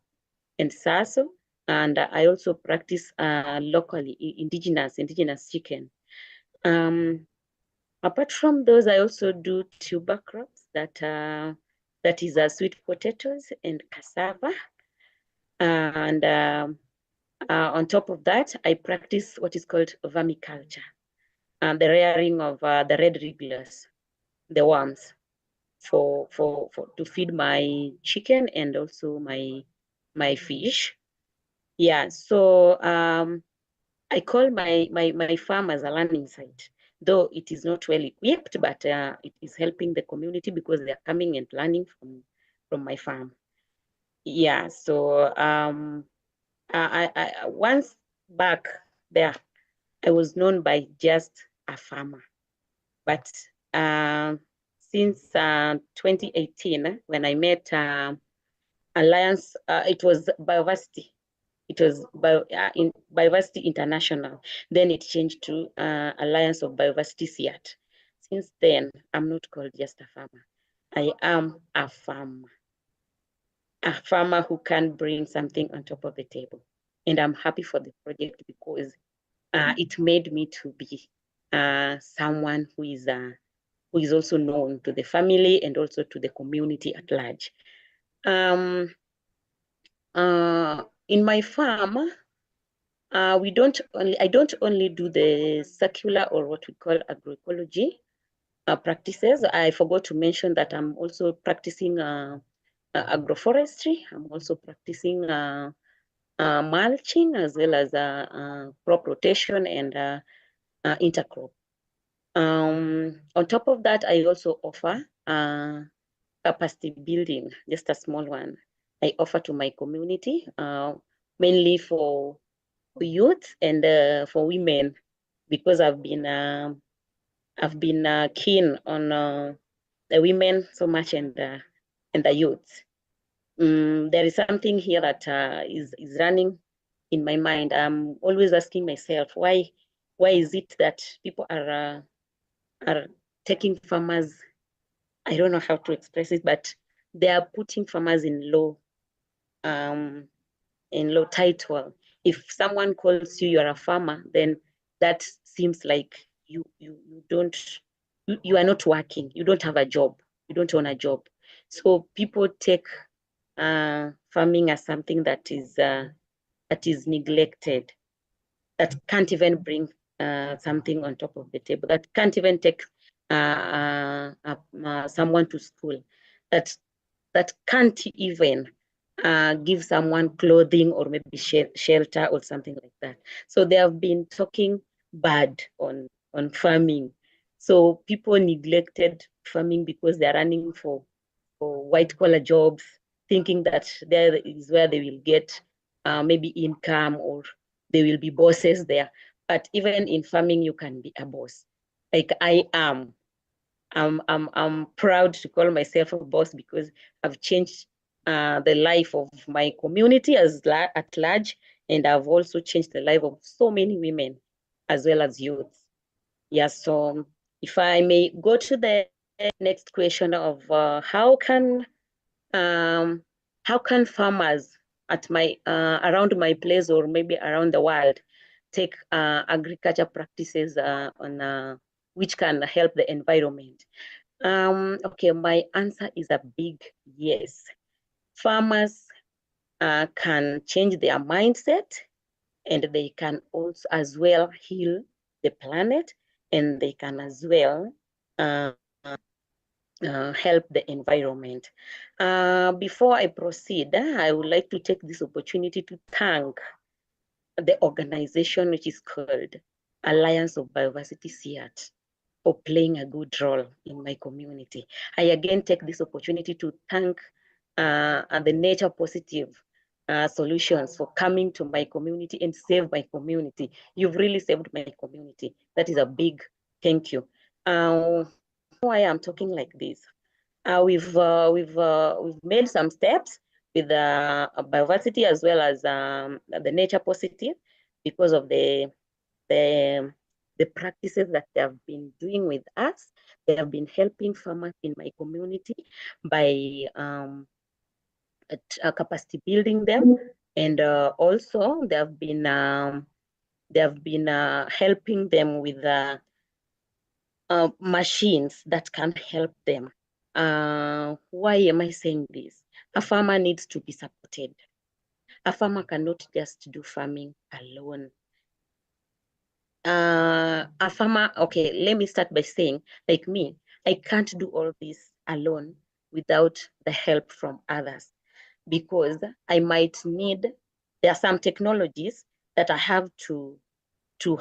sasso. And I also practice locally indigenous chicken. Apart from those, I also do tuber crops that is sweet potatoes and cassava. And on top of that, I practice what is called vermiculture, the rearing of the red regulars, the worms, for to feed my chicken and also my fish. Yeah, so I call my farm as a learning site, though it is not well equipped, but it is helping the community because they are coming and learning from my farm. Yeah, so I once back there, I was known by just a farmer, but since 2018, when I met Alliance, it was Bioversity. It was Bioversity International. Then it changed to Alliance of Biodiversity CIAT. Since then, I'm not called just a farmer. I am a farmer who can bring something on top of the table. And I'm happy for the project because it made me to be someone who is also known to the family and also to the community at large. In my farm, I don't only do the circular or what we call agroecology practices. I forgot to mention that I'm also practicing agroforestry. I'm also practicing mulching as well as crop rotation and intercrop. On top of that, I also offer capacity building, just a small one. I offer to my community, mainly for youth and for women, because I've been keen on the women so much and the youth. There is something here that is running in my mind. I'm always asking myself, why is it that people are taking farmers? I don't know how to express it, but they are putting farmers in low title. If someone calls you, you're a farmer, then that seems like you are not working. You don't have a job. You don't own a job. So people take farming as something that is neglected, that can't even bring something on top of the table, that can't even take someone to school, that can't even give someone clothing or maybe shelter or something like that. So they have been talking bad on farming. So people neglected farming because they're running for white collar jobs, thinking that there is where they will get maybe income or they will be bosses there. But even in farming, you can be a boss. Like I am. I'm proud to call myself a boss because I've changed the life of my community at large, and I've also changed the life of so many women as well as youth. Yes, so if I may go to the next question of how can farmers at my around my place or maybe around the world take agriculture practices on which can help the environment? Okay, my answer is a big yes. Farmers can change their mindset and they can also as well heal the planet, and they can as well help the environment. Before I proceed, I would like to take this opportunity to thank the organization which is called Alliance of Biodiversity CIAT for playing a good role in my community. I again take this opportunity to thank the Nature Positive Solutions for coming to my community and save my community. You've really saved my community. That is a big thank you. Why I'm talking like this? We've made some steps with Bioversity as well as the Nature Positive because of the practices that they have been doing with us. They have been helping farmers in my community by capacity building them, and also they have been helping them with machines that can help them. Why am I saying this? A farmer needs to be supported. A farmer cannot just do farming alone. A farmer, okay, let me start by saying, like me, I can't do all this alone without the help from others, because I might need, there are some technologies that I have to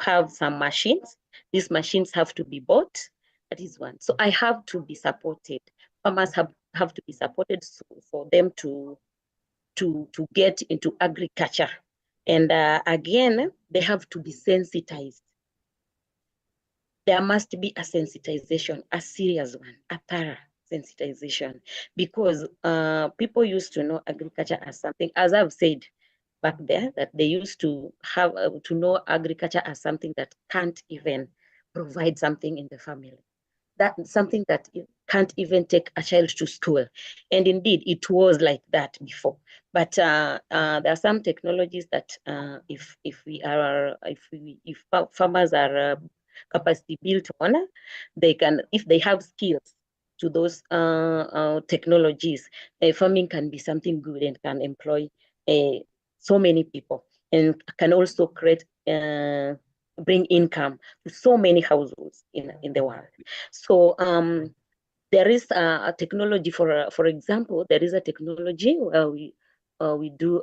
have some machines. These machines have to be bought. That is one. So I have to be supported. Farmers have to be supported for them to get into agriculture. And again, they have to be sensitized. There must be a sensitization, a serious one, a thorough sensitization, because people used to know agriculture as something, as I've said back there, that they used to have to know agriculture as something that can't even provide something in the family. That's something that can't even take a child to school. And indeed, it was like that before. But there are some technologies that if farmers are capacity built on, they can, if they have skills to those technologies, farming can be something good and can employ so many people, and can also create bring income to so many households in the world. So there is a technology, for example, there is a technology where we do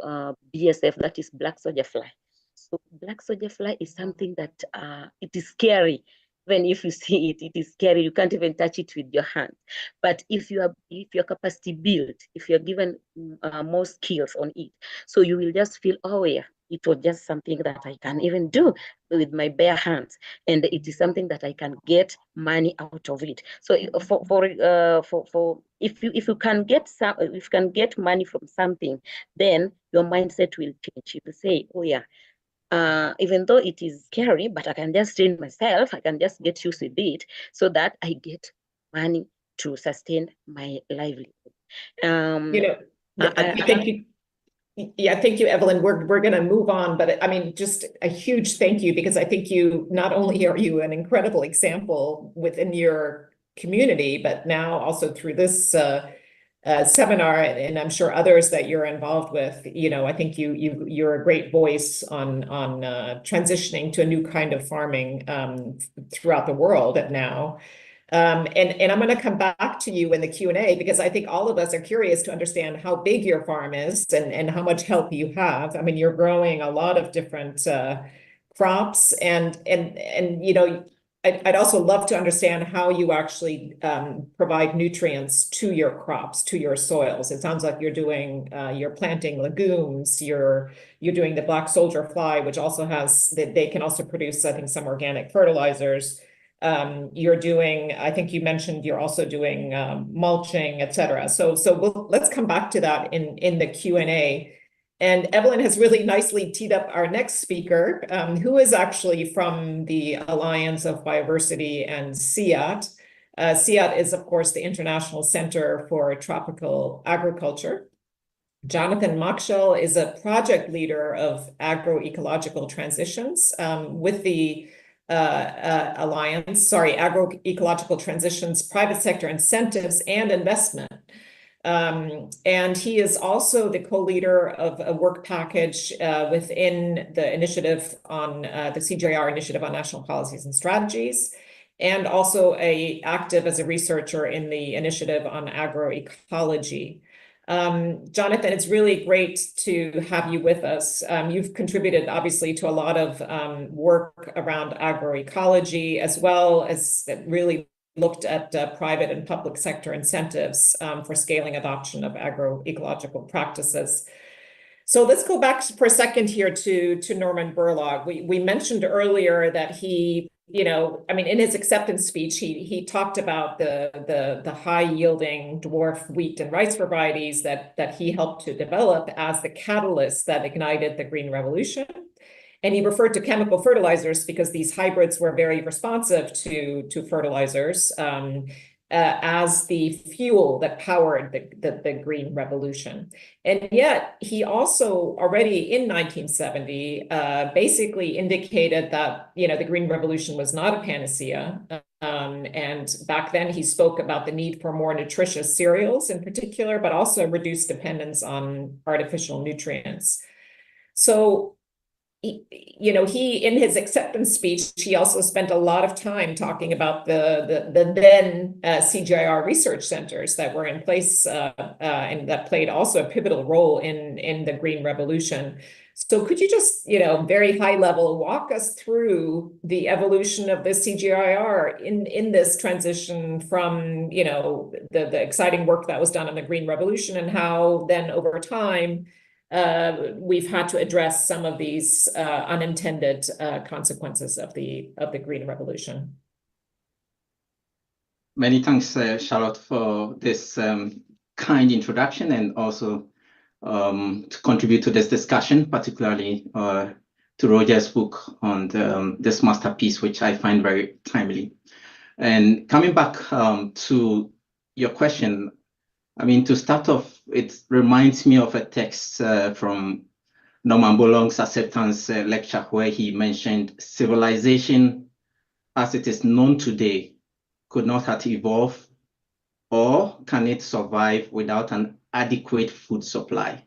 BSF, that is black soldier fly. So black soldier fly is something that it is scary. Even if you see it, it is scary. You can't even touch it with your hand. But if your capacity built, if you're given more skills on it, so you will just feel, oh yeah, it was just something that I can even do with my bare hands, and it is something that I can get money out of it. So if you can get money from something, then your mindset will change. You will say, oh yeah, even though it is scary, but I can just train myself, I can just get used to it so that I get money to sustain my livelihood. Thank you. Yeah, thank you, Evalyne. We're going to move on, but I mean, just a huge thank you, because I think you, not only are you an incredible example within your community, but now also through this seminar, and I'm sure others that you're involved with, I think you're a great voice on transitioning to a new kind of farming throughout the world now. And I'm going to come back to you in the Q&A, because I think all of us are curious to understand how big your farm is and how much help you have. I mean, you're growing a lot of different crops, and I'd also love to understand how you actually provide nutrients to your crops, to your soils. It sounds like you're planting legumes, you're doing the black soldier fly, which also has, they can also produce, I think, some organic fertilizers. You're doing, I think you mentioned you're also doing mulching, etc. So let's come back to that in the Q&A. And Evalyne has really nicely teed up our next speaker, who is actually from the Alliance of Bioversity and CIAT. CIAT is, of course, the International Center for Tropical Agriculture. Jonathan Mockshell is a project leader of agroecological transitions with the Agroecological Transitions, Private Sector Incentives and Investment. And he is also the co-leader of a work package within the initiative on the CGIAR initiative on national policies and strategies, and also active as a researcher in the initiative on agroecology. Jonathan, it's really great to have you with us. You've contributed obviously to a lot of work around agroecology, as well as really looked at private and public sector incentives for scaling adoption of agroecological practices. So let's go back for a second here to Norman Borlaug. We mentioned earlier that he, in his acceptance speech, he talked about the high yielding dwarf wheat and rice varieties that he helped to develop as the catalyst that ignited the Green Revolution. And he referred to chemical fertilizers because these hybrids were very responsive to fertilizers as the fuel that powered the Green Revolution. And yet he also already in 1970 basically indicated that the Green Revolution was not a panacea. And back then he spoke about the need for more nutritious cereals in particular, but also reduced dependence on artificial nutrients. So he in his acceptance speech, he also spent a lot of time talking about the then CGIAR research centers that were in place and that played also a pivotal role in the Green Revolution. So could you just, very high level, walk us through the evolution of the CGIAR in this transition from, the exciting work that was done on the Green Revolution, and how then over time, we've had to address some of these unintended consequences of the Green Revolution. Many thanks, Charlotte, for this kind introduction, and also to contribute to this discussion, particularly to Roger's book on this masterpiece, which I find very timely. And coming back to your question, to start off, it reminds me of a text from Norman Borlaug's acceptance lecture, where he mentioned civilization as it is known today could not have evolved, or can it survive without an adequate food supply.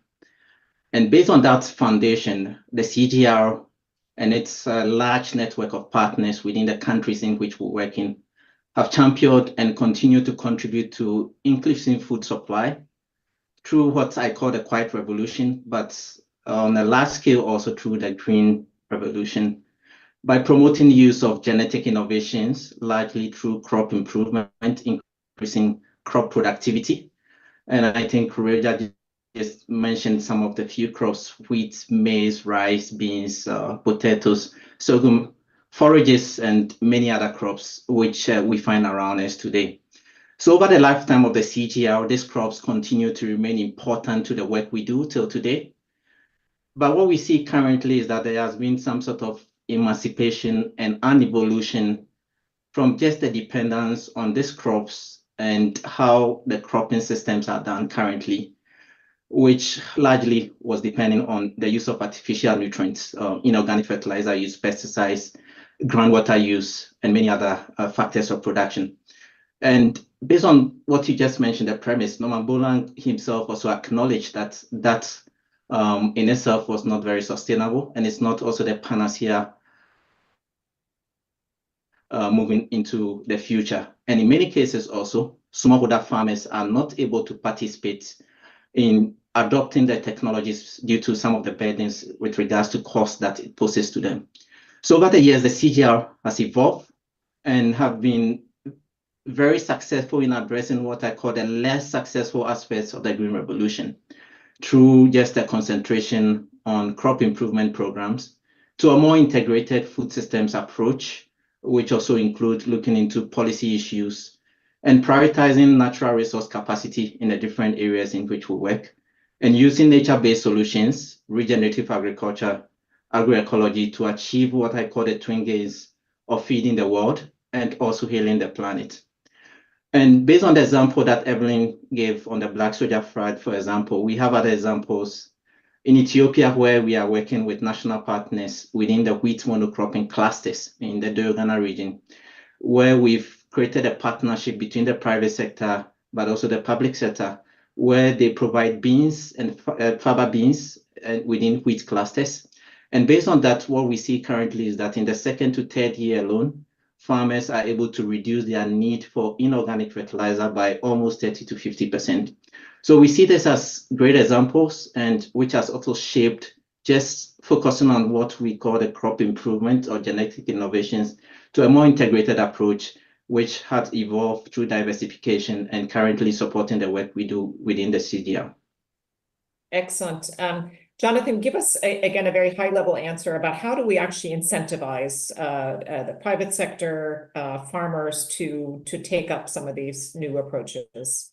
And based on that foundation, the CGIAR and its large network of partners within the countries in which we're working have championed and continue to contribute to increasing food supply through what I call the quiet revolution, but on a large scale also through the Green Revolution, by promoting use of genetic innovations, largely through crop improvement, increasing crop productivity. And I think Roger just mentioned some of the few crops: wheat, maize, rice, beans, potatoes, sorghum, forages, and many other crops which we find around us today. So over the lifetime of the CGIAR, these crops continue to remain important to the work we do till today. But what we see currently is that there has been some sort of emancipation and an evolution from just the dependence on these crops and how the cropping systems are done currently, which largely was depending on the use of artificial nutrients, inorganic fertilizer use, pesticides, groundwater use, and many other factors of production. And based on what you just mentioned, the premise, Norman Borlaug himself also acknowledged that in itself was not very sustainable, and it's not also the panacea moving into the future. And in many cases also, smallholder farmers are not able to participate in adopting the technologies due to some of the burdens with regards to cost that it poses to them. So over the years, the CGIAR has evolved and have been very successful in addressing what I call the less successful aspects of the Green Revolution through just a concentration on crop improvement programs to a more integrated food systems approach, which also include looking into policy issues and prioritizing natural resource capacity in the different areas in which we work, and using nature-based solutions, regenerative agriculture, agroecology, to achieve what I call the twin gains of feeding the world and also healing the planet. And based on the example that Evalyne gave on the Black Soldier Flood, for example, we have other examples in Ethiopia where we are working with national partners within the wheat monocropping clusters in the Doyogana region, where we've created a partnership between the private sector, but also the public sector, where they provide beans and faba beans within wheat clusters. And based on that, what we see currently is that in the second to third year alone, farmers are able to reduce their need for inorganic fertilizer by almost 30 to 50%. So we see this as great examples, and which has also shaped, just focusing on what we call the crop improvement or genetic innovations, to a more integrated approach, which had evolved through diversification and currently supporting the work we do within the CGIAR. Excellent. Jonathan, give us, again, a very high-level answer about how do we actually incentivize the private sector farmers to take up some of these new approaches?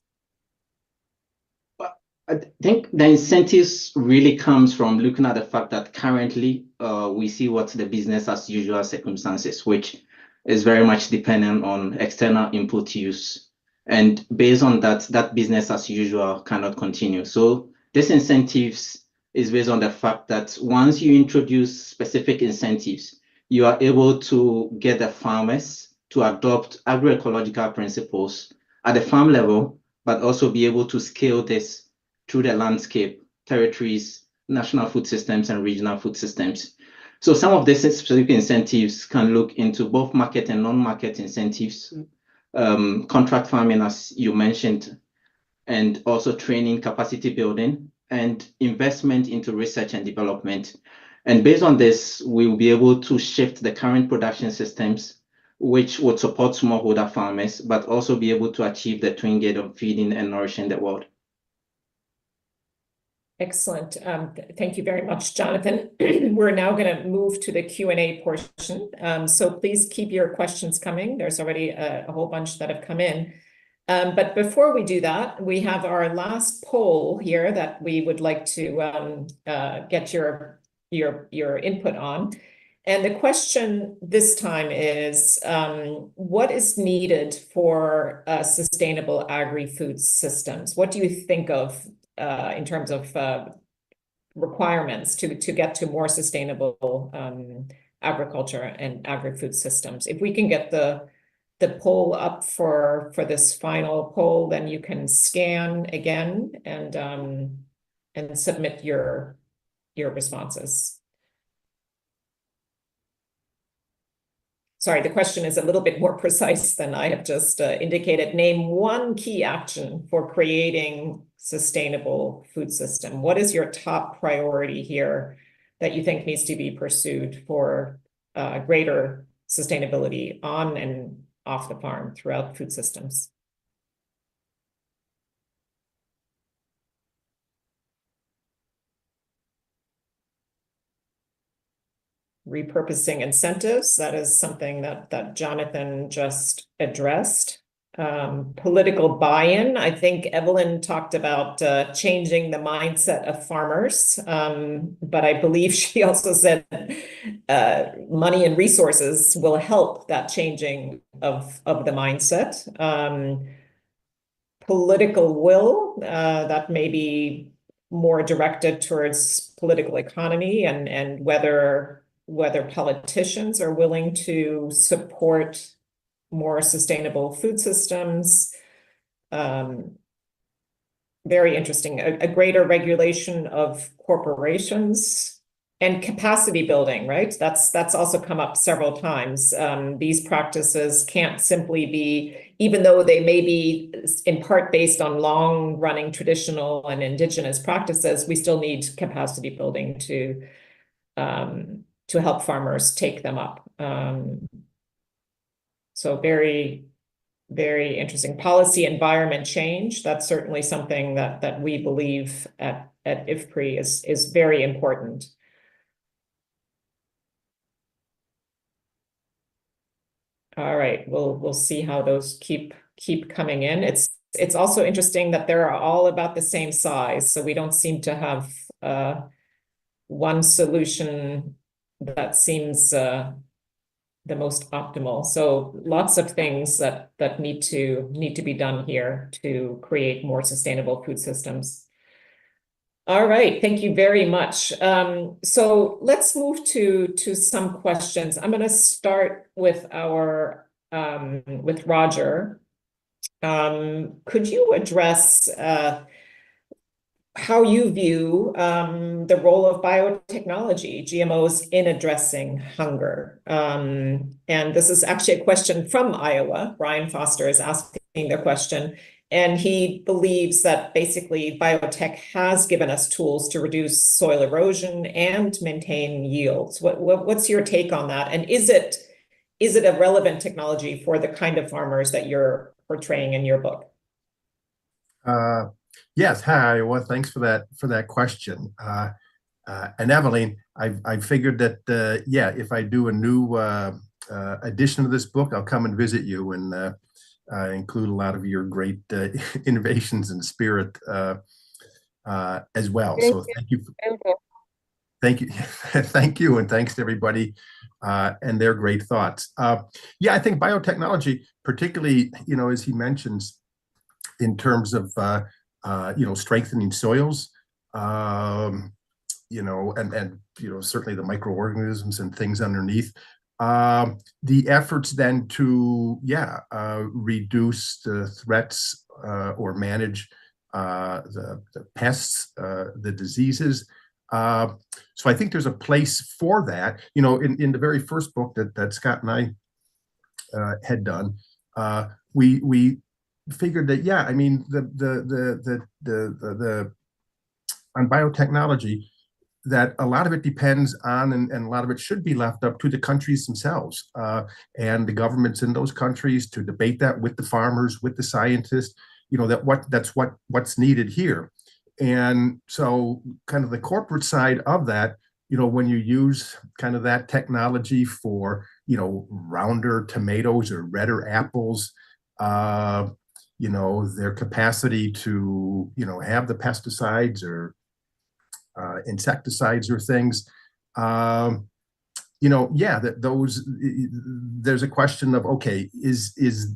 I think the incentives really comes from looking at the fact that currently we see what's the business as usual circumstances, which is very much dependent on external input use. And based on that, that business as usual cannot continue. So this incentives is based on the fact that once you introduce specific incentives, you are able to get the farmers to adopt agroecological principles at the farm level, but also be able to scale this through the landscape, territories, national food systems, and regional food systems. So some of these specific incentives can look into both market and non-market incentives, contract farming, as you mentioned, and also training, capacity building, and investment into research and development. And based on this, we will be able to shift the current production systems, which would support smallholder farmers, but also be able to achieve the twin gate of feeding and nourishing the world. Excellent. Thank you very much, Jonathan. We're now going to move to the Q&A portion. So please keep your questions coming. There's already a whole bunch that have come in. But before we do that, we have our last poll here that we would like to get your input on. And the question this time is, what is needed for sustainable agri-food systems? What do you think of in terms of requirements to get to more sustainable agriculture and agri-food systems? If we can get the poll up for this final poll, then you can scan again and submit your responses. Sorry, the question is a little bit more precise than I have just indicated. Name one key action for creating sustainable food system. What is your top priority here that you think needs to be pursued for greater sustainability on and off the farm throughout food systems? Repurposing incentives, that is something that Jonathan just addressed. Political buy-in, I think Evalyne talked about changing the mindset of farmers, but I believe she also said money and resources will help that changing of the mindset. Political will, that may be more directed towards political economy and whether politicians are willing to support more sustainable food systems. Very interesting. A greater regulation of corporations and capacity building, right? That's also come up several times. These practices can't simply be, even though they may be in part based on long-running traditional and indigenous practices, we still need capacity building to help farmers take them up. So very, very interesting. Policy environment change, that's certainly something that we believe at IFPRI is very important. All right, we'll see how those keep coming in. It's also interesting that they're all about the same size, so we don't seem to have one solution that seems the most optimal. So lots of things that need to be done here to create more sustainable food systems. All right, thank you very much. So let's move to some questions. I'm going to start with with Roger. Could you address how you view the role of biotechnology, GMOs in addressing hunger. And this is actually a question from Iowa. Brian Foster is asking the question, and he believes that basically biotech has given us tools to reduce soil erosion and maintain yields. What's your take on that? And is it a relevant technology for the kind of farmers that you're portraying in your book? Yes, hi. Well, thanks for that question. And Evalyne, I figured that yeah, if I do a new edition of this book, I'll come and visit you and include a lot of your great innovations and spirit as well. So thank you. Thank you. Thank you. And thanks to everybody and their great thoughts. Yeah, I think biotechnology, particularly, as he mentions, in terms of, strengthening soils, and certainly the microorganisms and things underneath. The efforts then to, reduce the threats or manage the pests, the diseases. So I think there's a place for that. In the very first book that Scott and I had done, we figured that, I mean, the on biotechnology, that a lot of it depends on, and a lot of it should be left up to the countries themselves and the governments in those countries to debate that with the farmers, with the scientists, what's needed here. And so kind of the corporate side of that, when you use kind of that technology for, rounder tomatoes or redder apples, their capacity to, have the pesticides or insecticides or things, there's a question of, okay,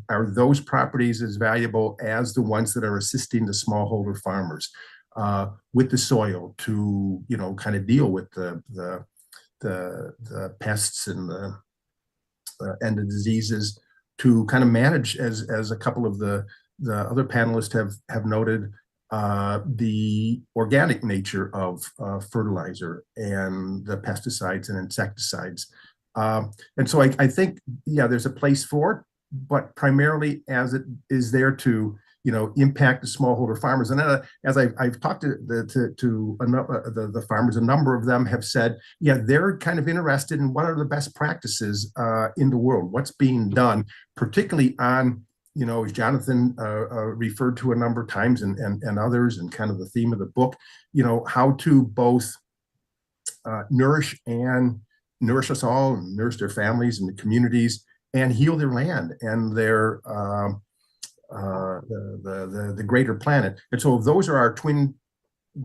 are those properties as valuable as the ones that are assisting the smallholder farmers with the soil to, kind of deal with the pests and the diseases, to kind of manage, as a couple of the other panelists have noted, the organic nature of fertilizer and the pesticides and insecticides. And so I think, there's a place for it, but primarily as it is there to, impact the smallholder farmers. And as I've talked to the farmers, a number of them have said, they're kind of interested in what are the best practices in the world, what's being done, particularly on, as Jonathan referred to a number of times, and others, and kind of the theme of the book, how to both nourish us all, and nourish their families and the communities, and heal their land and their the greater planet. And so if those are our twin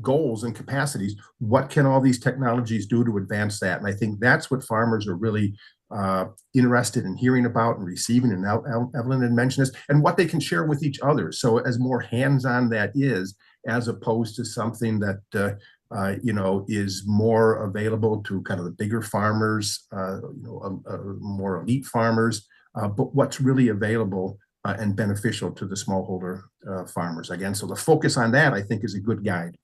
goals and capacities, what can all these technologies do to advance that? And I think that's what farmers are really interested in hearing about and receiving, and Evalyne had mentioned this, and what they can share with each other. So as more hands-on that is, as opposed to something that is more available to kind of the bigger farmers, more elite farmers, but what's really available and beneficial to the smallholder farmers. Again, so the focus on that, I think, is a good guide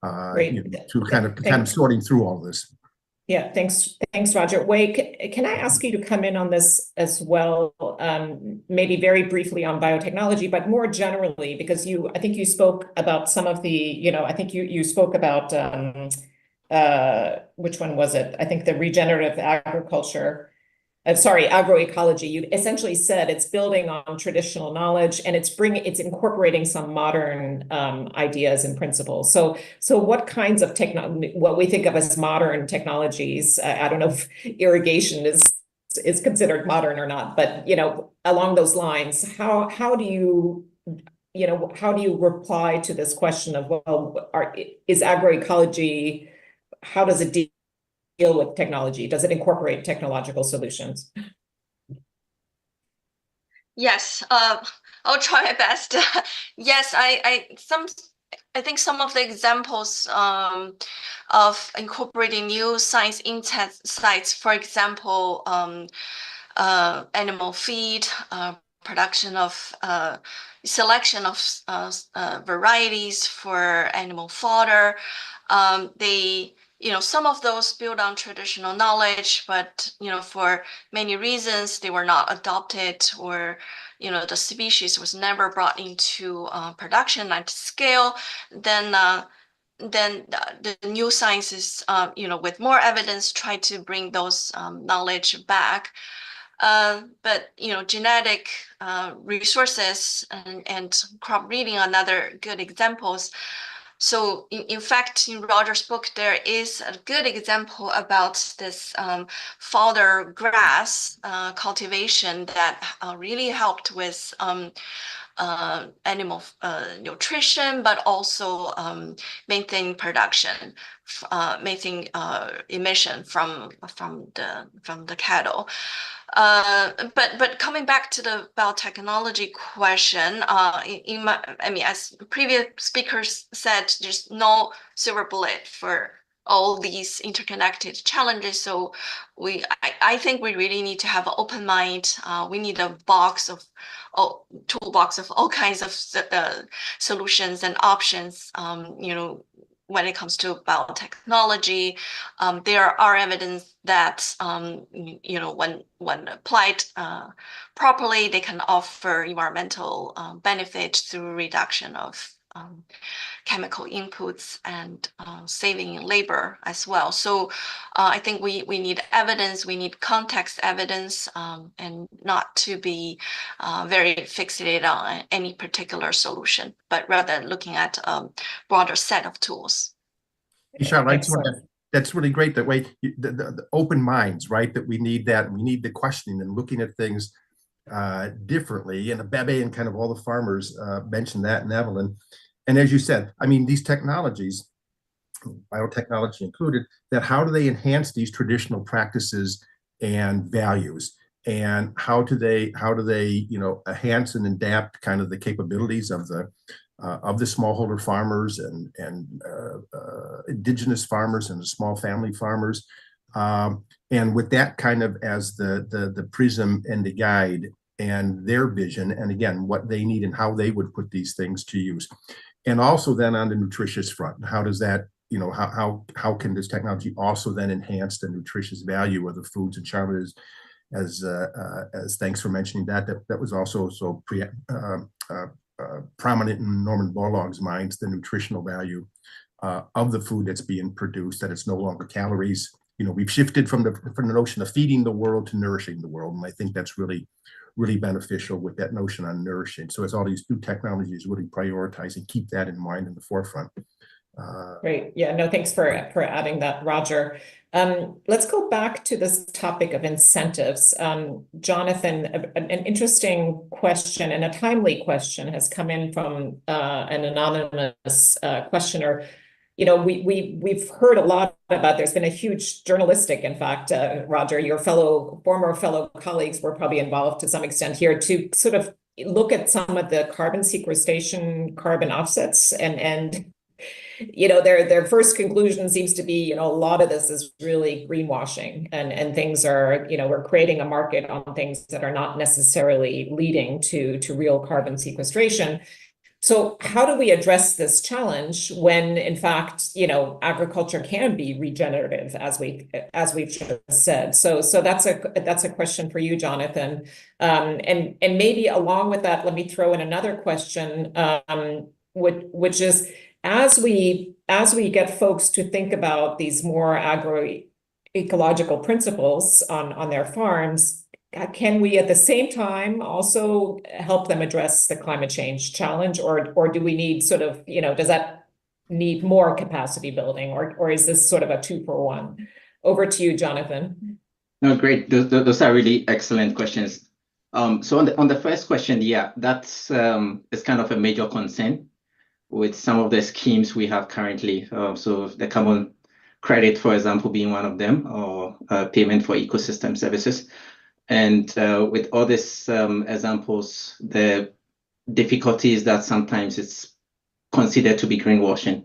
to kind of sorting through all this. Yeah, thanks, Roger. Wei, can I ask you to come in on this as well, maybe very briefly on biotechnology, but more generally, because I think you spoke about some of the, I think you spoke about, which one was it? I think the regenerative agriculture. Agroecology. You essentially said it's building on traditional knowledge, and it's incorporating some modern ideas and principles. So what kinds of what we think of as modern technologies? I don't know if irrigation is considered modern or not, but along those lines, how do you reply to this question of, well, is agroecology, how does it deal with technology? Does it incorporate technological solutions? Yes, I'll try my best. Yes, I think some of the examples of incorporating new science insights, for example, animal feed, production of selection of varieties for animal fodder. They, some of those build on traditional knowledge, but for many reasons they were not adopted, or the species was never brought into production at scale. Then the new sciences, with more evidence, try to bring those knowledge back. But genetic resources and crop breeding are another good examples. So in fact, in Roger's book, there is a good example about this fodder grass cultivation that really helped with animal nutrition, but also methane production, methane emission from the cattle. But coming back to the biotechnology question, as previous speakers said, there's no silver bullet for all these interconnected challenges. So I think we really need to have an open mind. We need a toolbox of all kinds of solutions and options. When it comes to biotechnology, there are evidence that when applied properly, they can offer environmental benefit through reduction of chemical inputs and saving in labor as well. So I think we need evidence, we need context evidence, and not to be very fixated on any particular solution, but rather looking at a broader set of tools. That's really great, that way, the open minds, right? That we need the questioning and looking at things differently. And Bebe and kind of all the farmers mentioned that, and Evalyne. And as you said, I mean, these technologies, biotechnology included, that how do they enhance these traditional practices and values? And how do they enhance and adapt kind of the capabilities of the smallholder farmers and indigenous farmers and the small family farmers, and with that kind of as the prism and the guide and their vision, and again what they need and how they would put these things to use. And also then on the nutritious front, how does that, how can this technology also then enhance the nutritious value of the foods? And Charlotte, as thanks for mentioning that was also so prominent in Norman Borlaug's minds, the nutritional value of the food that's being produced, that it's no longer calories. We've shifted from the notion of feeding the world to nourishing the world, and I think that's really beneficial with that notion on nourishing. So as all these new technologies really prioritize and keep that in mind in the forefront. Great. Yeah, no, thanks for adding that, Roger. Let's go back to this topic of incentives. Jonathan, an interesting question and a timely question has come in from an anonymous questioner. We've heard a lot about, there's been a huge journalistic, in fact, Roger, your former fellow colleagues were probably involved to some extent here to sort of look at some of the carbon sequestration, carbon offsets, and their first conclusion seems to be, a lot of this is really greenwashing, and things are, we're creating a market on things that are not necessarily leading to real carbon sequestration. So how do we address this challenge when, in fact, agriculture can be regenerative, as we've just said? So that's a question for you, Jonathan. And maybe along with that, let me throw in another question, which is, as we get folks to think about these more agroecological principles on their farms, can we at the same time also help them address the climate change challenge, or do we need sort of, does that need more capacity building, or is this sort of a 2-for-1? Over to you, Jonathan. No, great. Those are really excellent questions. So on the first question, yeah, that's it's kind of a major concern with some of the schemes we have currently. So the carbon credit, for example, being one of them, or payment for ecosystem services. And with all these examples, the difficulty is that sometimes it's considered to be greenwashing.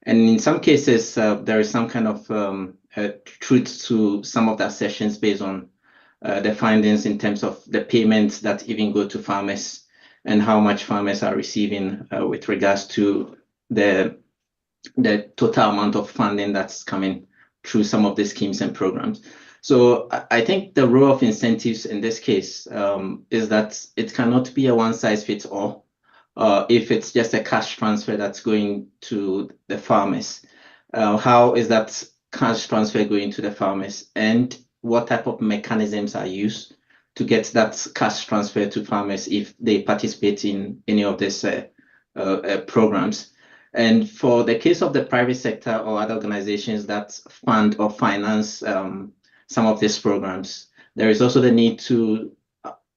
And in some cases, there is some kind of truth to some of the assertions based on the findings in terms of the payments that even go to farmers and how much farmers are receiving with regards to the total amount of funding that's coming through some of the schemes and programs. So I think the role of incentives in this case is that it cannot be a one-size-fits-all if it's just a cash transfer that's going to the farmers. How is that cash transfer going to the farmers, and what type of mechanisms are used to get that cash transfer to farmers if they participate in any of these programs? And for the case of the private sector or other organizations that fund or finance some of these programs, there is also the need to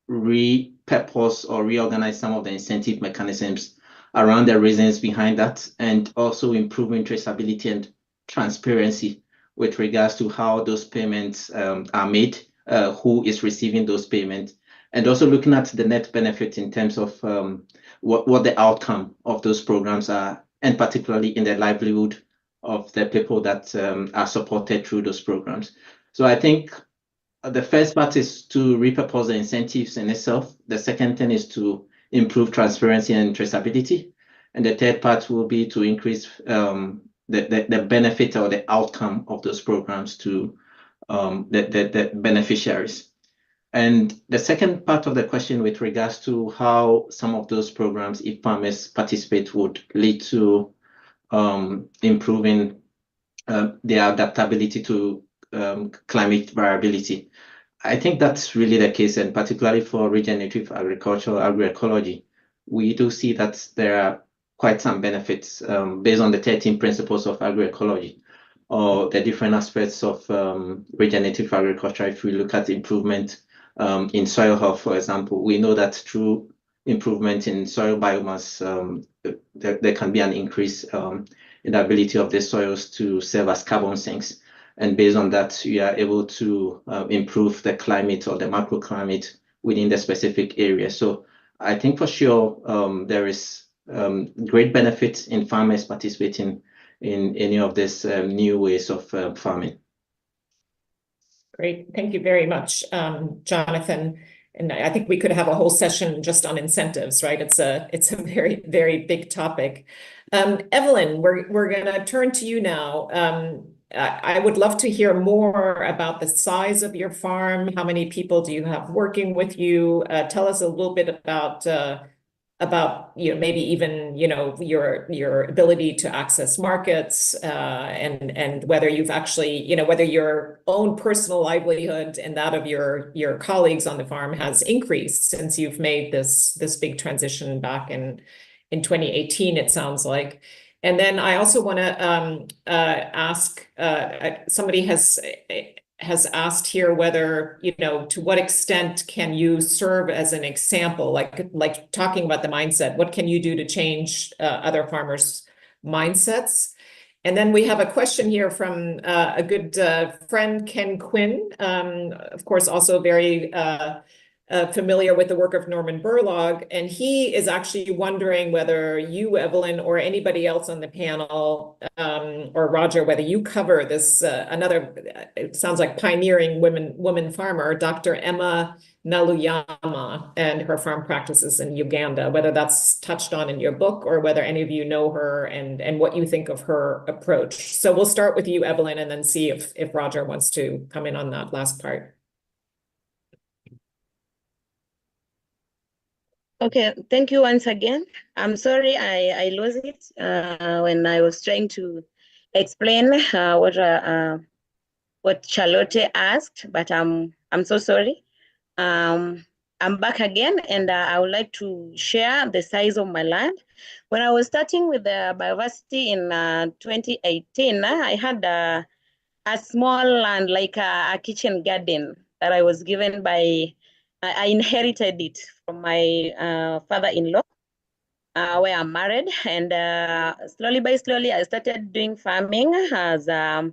repurpose or reorganize some of the incentive mechanisms around the reasons behind that, and also improving traceability and transparency with regards to how those payments are made, who is receiving those payments, and also looking at the net benefit in terms of what the outcome of those programs are, and particularly in the livelihood of the people that are supported through those programs. So I think the first part is to repurpose the incentives in itself. The second thing is to improve transparency and traceability. And the third part will be to increase the benefit or the outcome of those programs to the beneficiaries. And the second part of the question with regards to how some of those programs, if farmers participate, would lead to improving their adaptability to climate variability. I think that's really the case, and particularly for regenerative agriculture, agroecology, we do see that there are quite some benefits based on the 13 principles of agroecology, or the different aspects of regenerative agriculture. If we look at improvement in soil health, for example, we know that through improvement in soil biomass, there can be an increase in the ability of the soils to serve as carbon sinks. And based on that, we are able to improve the climate or the macroclimate within the specific area. So I think for sure there is great benefit in farmers participating in any of these new ways of farming. Great, thank you very much, Jonathan. And I think we could have a whole session just on incentives, right? It's a very, very big topic. Evalyne, we're gonna turn to you now. I would love to hear more about the size of your farm. How many people do you have working with you? Tell us a little bit about maybe even your ability to access markets, and whether you've actually whether your own personal livelihood and that of your colleagues on the farm has increased since you've made this big transition back in 2018, it sounds like. And then I also want to ask, somebody has asked here whether, to what extent can you serve as an example, like talking about the mindset, what can you do to change other farmers' mindsets? And then we have a question here from a good friend, Ken Quinn, of course, also very familiar with the work of Norman Burlog, and he is actually wondering whether you, Evalyne, or anybody else on the panel, or Roger, whether you cover this another, it sounds like pioneering woman farmer, Dr. Emma Naluyama, and her farm practices in Uganda, whether that's touched on in your book or whether any of you know her and what you think of her approach. So we'll start with you, Evalyne, and then see if Roger wants to come in on that last part. Okay, thank you once again. I'm sorry I lost it when I was trying to explain what Charlotte asked, but I'm so sorry. I'm back again, and I would like to share the size of my land. When I was starting with the Bioversity in 2018, I had a small land, like a kitchen garden that I was given by, I inherited it from my father-in-law, where I'm married. And slowly by slowly, I started doing farming as I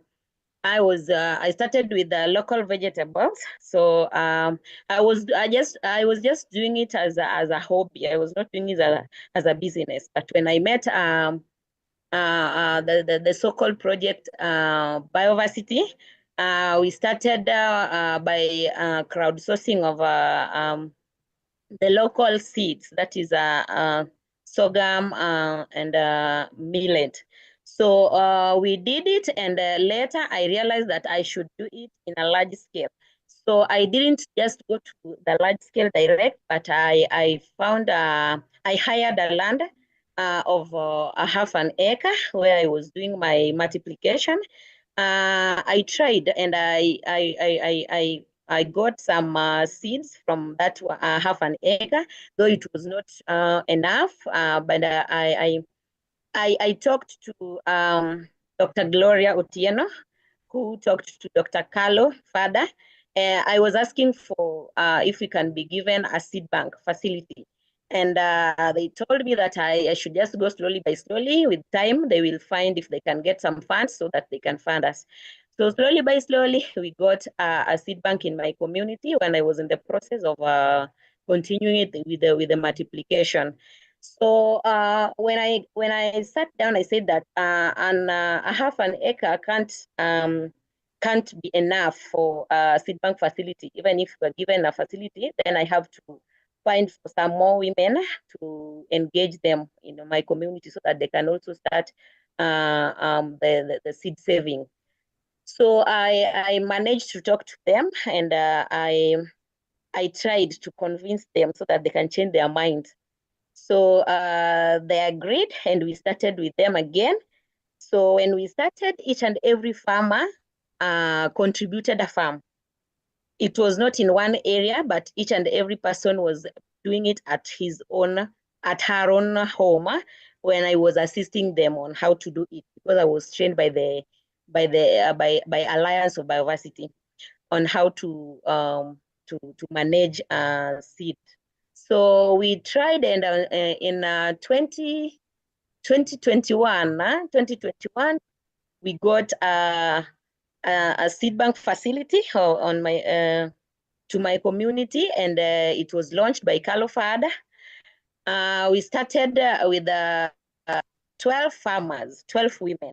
started with the local vegetables. So I was just doing it as a hobby. I was not doing it as a business. But when I met the so-called project Bioversity, we started by crowdsourcing of the local seeds, that is sorghum and millet. So we did it, and later I realized that I should do it in a large scale. So I didn't just go to the large scale direct, but I found, I hired a land of a half an acre where I was doing my multiplication. I tried, and I got some seeds from that half an acre, though it was not enough. But I talked to Dr. Gloria Otieno, who talked to Dr. Carlo Fadda. I was asking for if we can be given a seed bank facility. And they told me that I should just go slowly by slowly. With time, they will find if they can get some funds so that they can fund us. So slowly by slowly, we got a seed bank in my community when I was in the process of continuing it with the multiplication. So when I sat down, I said that a half an acre can't be enough for a seed bank facility. Even if we're given a facility, then I have to find some more women to engage them in my community so that they can also start the seed saving. So I managed to talk to them, and I tried to convince them so that they can change their mind. So they agreed, and we started with them again. So when we started, each and every farmer contributed a farm. It was not in one area, but each and every person was doing it at her own home when I was assisting them on how to do it, because I was trained by Alliance of Bioversity on how to manage seed. So we tried, and in 2021, we got a seed bank facility on my to my community, and it was launched by Carlo Fadda. We started with 12 farmers, 12 women.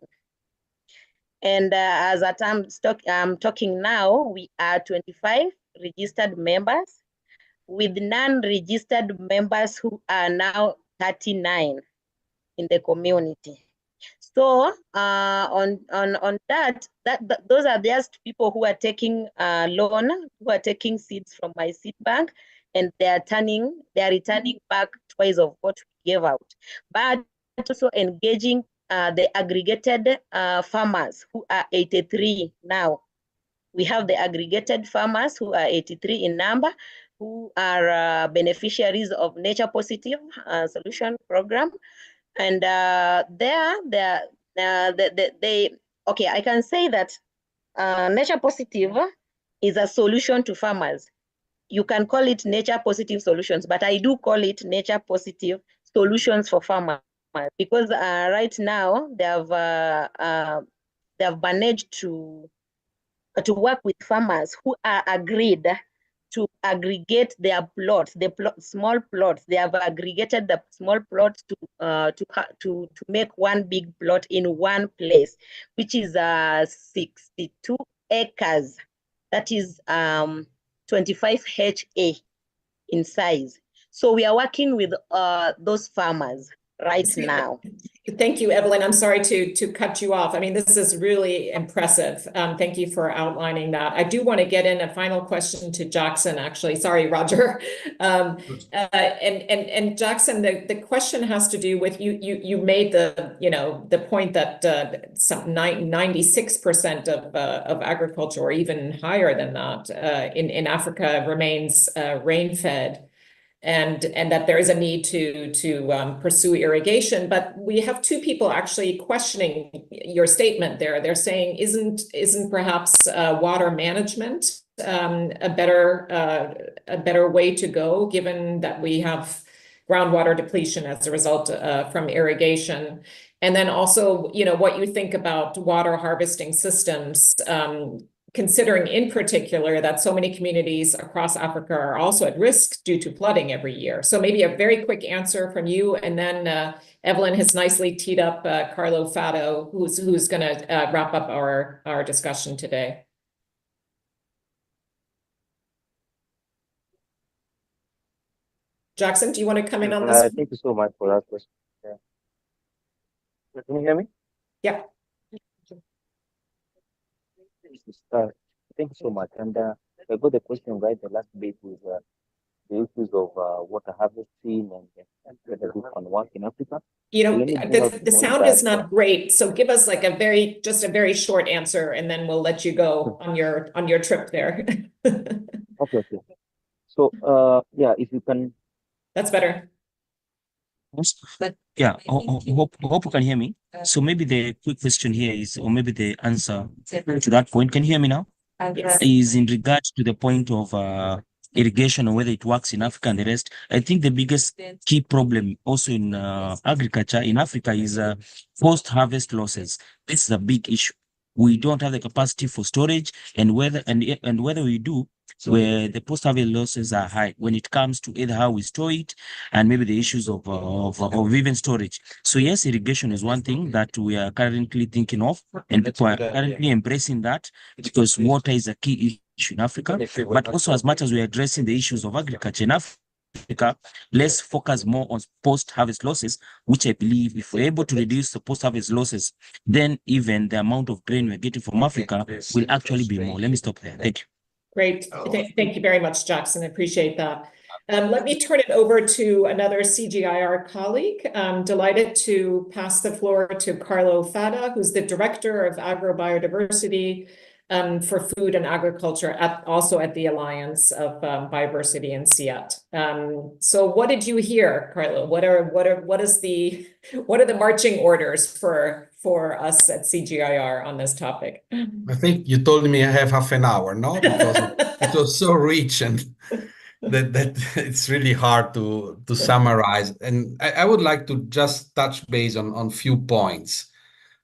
And as I'm talking now, we are 25 registered members, with non-registered members who are now 39 in the community. So on that, those are just people who are taking loan, who are taking seeds from my seed bank, and they are returning back twice of what we gave out. But also engaging the aggregated farmers who are 83 now. We have the aggregated farmers who are 83 in number, who are beneficiaries of Nature Positive Solution Program. And okay, I can say that Nature Positive is a solution to farmers. You can call it Nature Positive Solutions, but I do call it Nature Positive Solutions for Farmers, because right now they have managed to work with farmers who are agreed to aggregate their plots, small plots. They have aggregated the small plots to make one big plot in one place, which is 62 acres. That is 25 HA in size. So we are working with those farmers right now. Thank you, Evalyne. I'm sorry to cut you off. I mean, this is really impressive. Thank you for outlining that. I do want to get in a final question to Jackson, actually. Sorry, Roger. And Jackson, the question has to do with you made the point that some 96% of agriculture, or even higher than that, in Africa remains rain-fed. And that there is a need to pursue irrigation. But we have two people actually questioning your statement there. They're saying, isn't perhaps water management a better way to go, given that we have groundwater depletion as a result from irrigation? And then also, what you think about water harvesting systems, considering in particular that so many communities across Africa are also at risk due to flooding every year. So maybe a very quick answer from you, and then Evalyne has nicely teed up Carlo Fadda, who's going to wrap up our discussion today. Jackson, do you want to come in on this? Thank you so much for that question. Yeah. Can you hear me? Yeah. Thank you so much. And I got the question right. The last bit was the issues of water harvesting and whether this can work in Africa. You know, the the sound is not great, so give us like just a very short answer, and then we'll let you go on your trip there. Okay. So yeah, if you can. That's better. Yeah, hope you can hear me. So maybe the quick question here is, or maybe the answer to that point, can you hear me now? Yes. Is in regards to the point of irrigation and whether it works in Africa and the rest. I think the biggest key problem also in agriculture in Africa is post-harvest losses. This is a big issue. We don't have the capacity for storage, and whether we do, where the post-harvest losses are high when it comes to either how we store it and maybe the issues of even storage. So yes, irrigation is one thing that we are currently thinking of, and people are currently embracing that because water is a key issue in Africa. But also, as much as we are addressing the issues of agriculture in Africa, let's focus more on post-harvest losses, which I believe if we're able to reduce the post-harvest losses, then even the amount of grain we're getting from Africa will actually be more. Let me stop there. Thank you. Great. Thank you very much, Jackson. I appreciate that. Let me turn it over to another CGIAR colleague. I'm delighted to pass the floor to Carlo Fadda, who's the Director of Agrobiodiversity for Food and Agriculture, also at the Alliance of Bioversity and CIAT. So what did you hear, Carlo? What are the marching orders for us at CGIAR on this topic? I think you told me I have half an hour, no? Because it was so rich and that it's really hard to summarize. And I would like to just touch base on few points.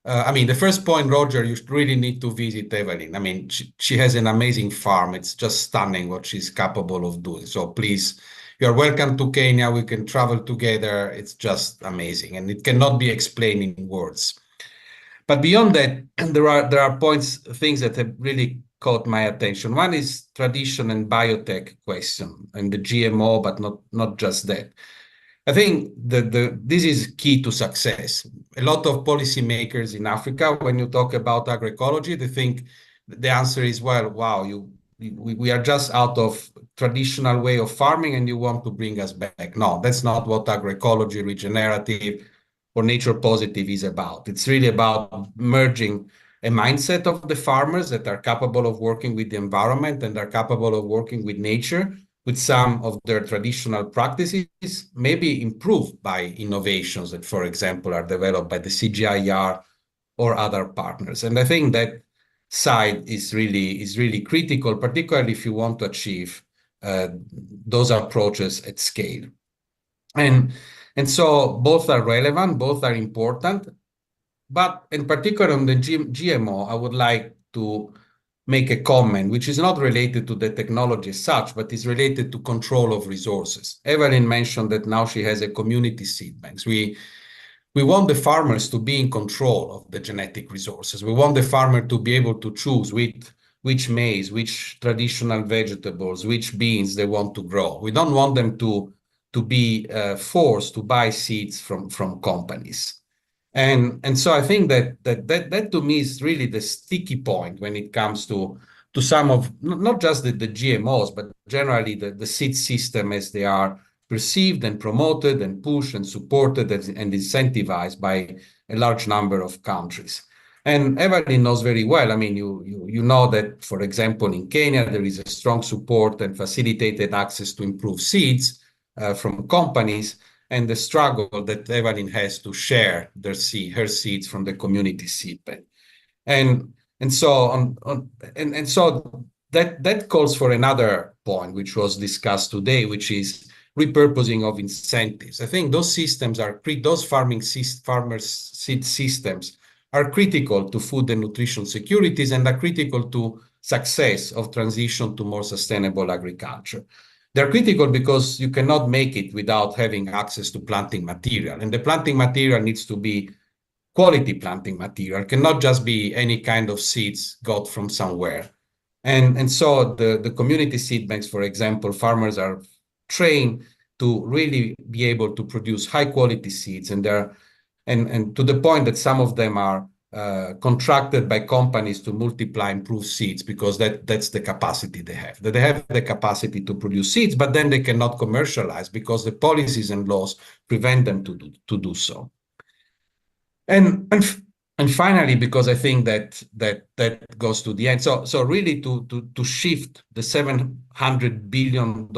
I mean, the first point, Roger, you really need to visit Evalyne. I mean, she has an amazing farm. It's just stunning what she's capable of doing. So please, you're welcome to Kenya. We can travel together. It's just amazing. And it cannot be explained in words. But beyond that, there are things that have really caught my attention. One is tradition and biotech question and the GMO, but not just that. I think this is key to success. A lot of policymakers in Africa, when you talk about agroecology, they think the answer is, well, wow, we are just out of traditional way of farming and you want to bring us back. No, that's not what agroecology, regenerative, or nature positive is about. It's really about merging a mindset of the farmers that are capable of working with the environment and are capable of working with nature, with some of their traditional practices, maybe improved by innovations that, for example, are developed by the CGIAR or other partners. And I think that side is really critical, particularly if you want to achieve those approaches at scale. And so both are relevant, both are important, but in particular on the GMO, I would like to make a comment, which is not related to the technology as such, but is related to control of resources. Evalyne mentioned that now she has a community seed banks. We want the farmers to be in control of the genetic resources. We want the farmer to be able to choose which maize, which traditional vegetables, which beans they want to grow. We don't want them to be forced to buy seeds from companies. And so I think that to me is really the sticky point when it comes to some of, not just the GMOs, but generally the seed system as they are perceived and promoted and pushed and supported and incentivized by a large number of countries. And Evalyne knows very well. I mean, you know that, for example, in Kenya, there is a strong support and facilitated access to improved seeds from companies, and the struggle that Evalyne has to share her seeds from the community seed bank. And so that calls for another point, which was discussed today, which is repurposing of incentives. I think those systems those farmers seed systems are critical to food and nutrition securities and are critical to success of transition to more sustainable agriculture. They're critical because you cannot make it without having access to planting material. And the planting material needs to be quality planting material. It cannot just be any kind of seeds got from somewhere. And so the community seed banks, for example, farmers are trained to really be able to produce high quality seeds, and to the point that some of them are contracted by companies to multiply improved seeds, because that's the capacity they have. That they have the capacity to produce seeds, but then they cannot commercialize because the policies and laws prevent them to do so. And finally, because I think that goes to the end. So really to shift the $700 billion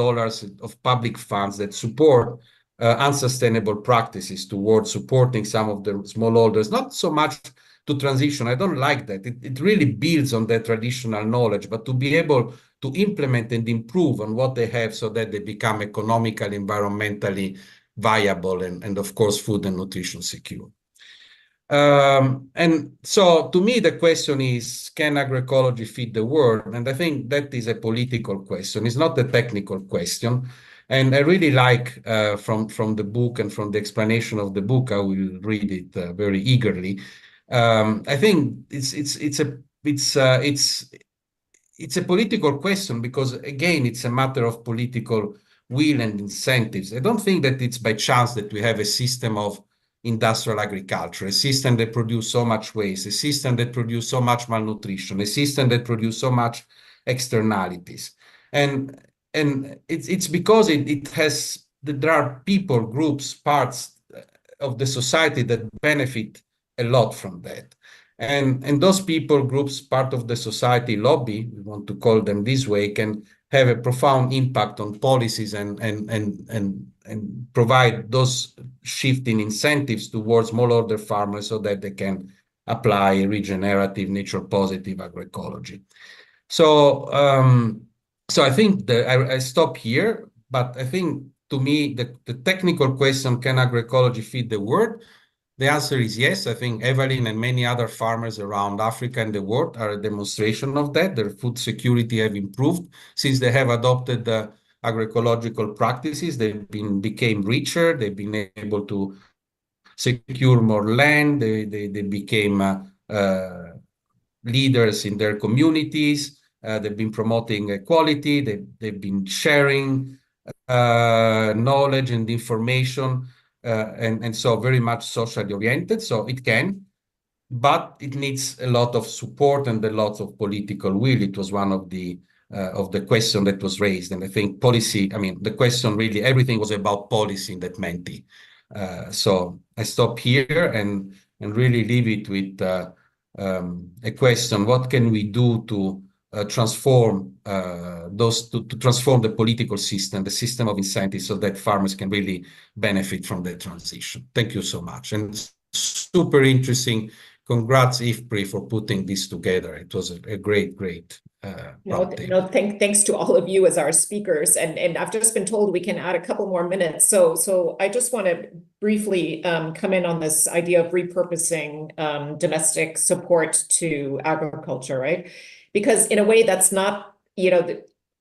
of public funds that support unsustainable practices towards supporting some of the smallholders, not so much to transition. I don't like that. It really builds on their traditional knowledge, but to be able to implement and improve on what they have so that they become economically, environmentally viable, and of course, food and nutrition secure. And so to me, the question is, can agroecology feed the world? And I think that is a political question. It's not a technical question. And I really like from the book and from the explanation of the book, I will read it very eagerly. I think it's a political question because, again, it's a matter of political will and incentives. I don't think that it's by chance that we have a system of industrial agriculture, a system that produces so much waste, a system that produces so much malnutrition, a system that produces so much externalities. And it's because there are people, groups, parts of the society that benefit a lot from that. And those people, groups, part of the society lobby, we want to call them this way, can have a profound impact on policies and provide those shifting incentives towards smallholder farmers so that they can apply regenerative, nature-positive agroecology. So I think I stop here, but I think to me, the technical question, can agroecology feed the world? The answer is yes. I think Evalyne and many other farmers around Africa and the world are a demonstration of that. Their food security have improved since they have adopted the agroecological practices. They became richer. They've been able to secure more land. They became leaders in their communities. They've been promoting equality. They've been sharing knowledge and information. And so very much socially oriented, so it can, but it needs a lot of support and a lot of political will. It was one of the question that was raised, and I think policy, I mean, the question really, everything was about policy in that Menti. So I stop here and really leave it with a question: what can we do to transform to transform the political system, the system of incentives, so that farmers can really benefit from the transition? Thank you so much, and super interesting. Congrats, IFPRI, for putting this together. It was a great thanks to all of you as our speakers, and I've just been told we can add a couple more minutes. So I just want to briefly come in on this idea of repurposing domestic support to agriculture, right? Because in a way that's not,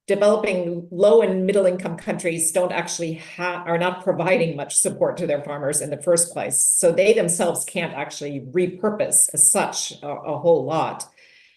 developing low and middle income countries don't actually are not providing much support to their farmers in the first place. So they themselves can't actually repurpose as such a whole lot.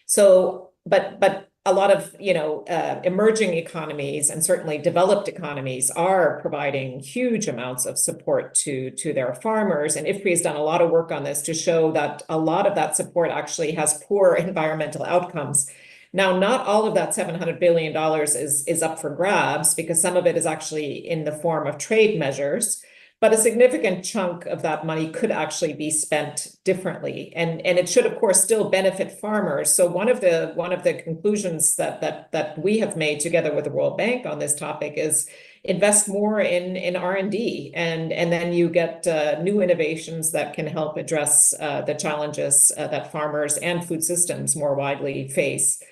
So, but a lot of, emerging economies and certainly developed economies are providing huge amounts of support to their farmers. And IFPRI has done a lot of work on this to show that a lot of that support actually has poor environmental outcomes. Now, not all of that $700 billion is up for grabs, because some of it is actually in the form of trade measures, but a significant chunk of that money could actually be spent differently. And it should, of course, still benefit farmers. So one of the conclusions that we have made together with the World Bank on this topic is invest more in R&D, and then you get new innovations that can help address the challenges that farmers and food systems more widely face.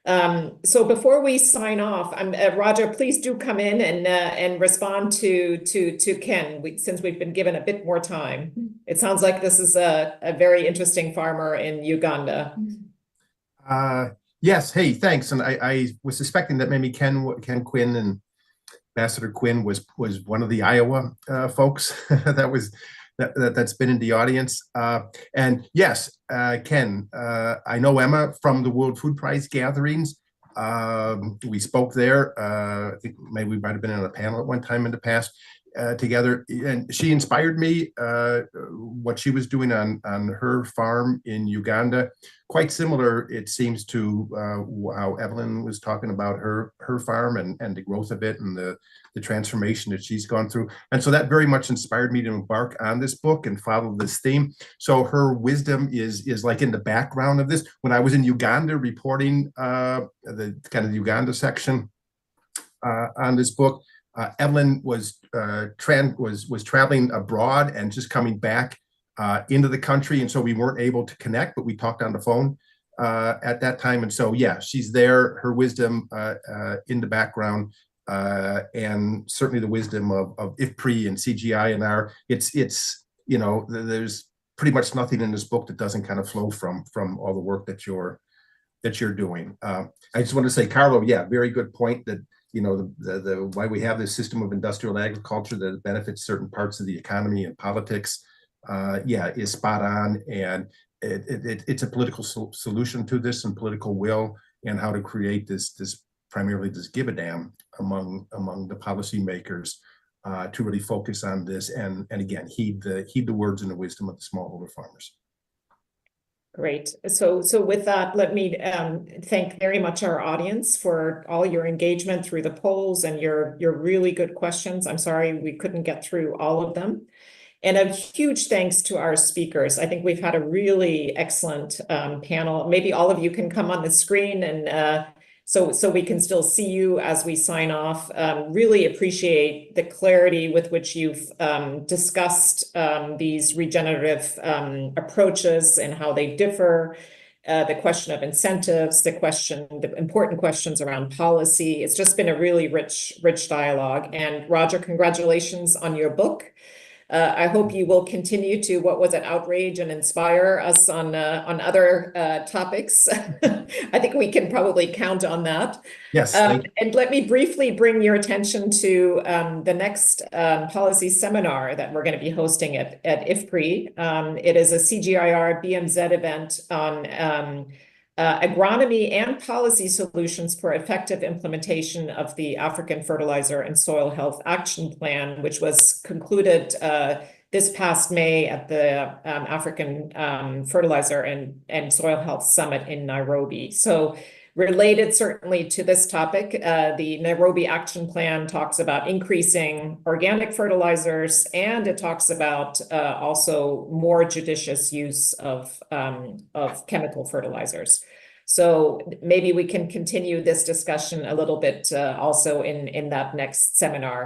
So before we sign off, Roger, please do come in and respond to Ken, since we've been given a bit more time. It sounds like this is a very interesting farmer in Uganda. Yes, hey, thanks. And I was suspecting that maybe Ken Quinn and Ambassador Quinn was one of the Iowa folks that's been in the audience. And yes, Ken, I know Emma from the World Food Prize gatherings. We spoke there. I think maybe we might have been on a panel at one time in the past together. And she inspired me, what she was doing on her farm in Uganda. Quite similar, it seems, to how Evalyne was talking about her farm and the growth of it and the transformation that she's gone through. And so that very much inspired me to embark on this book and follow this theme. So her wisdom is like in the background of this. When I was in Uganda reporting the kind of Uganda section on this book, Evalyne was traveling abroad and just coming back into the country, and so we weren't able to connect, but we talked on the phone at that time. And so, yeah, she's there, her wisdom in the background, and certainly the wisdom of IFPRI and CGIAR. It's you know, there's pretty much nothing in this book that doesn't kind of flow from all the work that you're doing. I just want to say, Carlo, yeah, very good point that, you know, the why we have this system of industrial agriculture that benefits certain parts of the economy and politics, yeah, is spot on. And it's a political solution to this, and political will, and how to create this primarily this give a damn among the policymakers to really focus on this and again heed the words and the wisdom of the smallholder farmers. Great. So with that, let me thank very much our audience for all your engagement through the polls and your really good questions. I'm sorry we couldn't get through all of them. And a huge thanks to our speakers. I think we've had a really excellent panel. Maybe all of you can come on the screen and so we can still see you as we sign off. Really appreciate the clarity with which you've discussed these regenerative approaches and how they differ, the question of incentives, the important questions around policy. It's just been a really rich dialogue. And Roger, congratulations on your book. I hope you will continue to, outrage and inspire us on other topics. I think we can probably count on that. Yes. And let me briefly bring your attention to the next policy seminar that we're going to be hosting at IFPRI. It is a CGIAR BMZ event on agronomy and policy solutions for effective implementation of the African Fertilizer and Soil Health Action Plan, which was concluded this past May at the African Fertilizer and Soil Health Summit in Nairobi. So related certainly to this topic, the Nairobi Action Plan talks about increasing organic fertilizers, and it talks about also more judicious use of chemical fertilizers. So maybe we can continue this discussion a little bit also in that next seminar.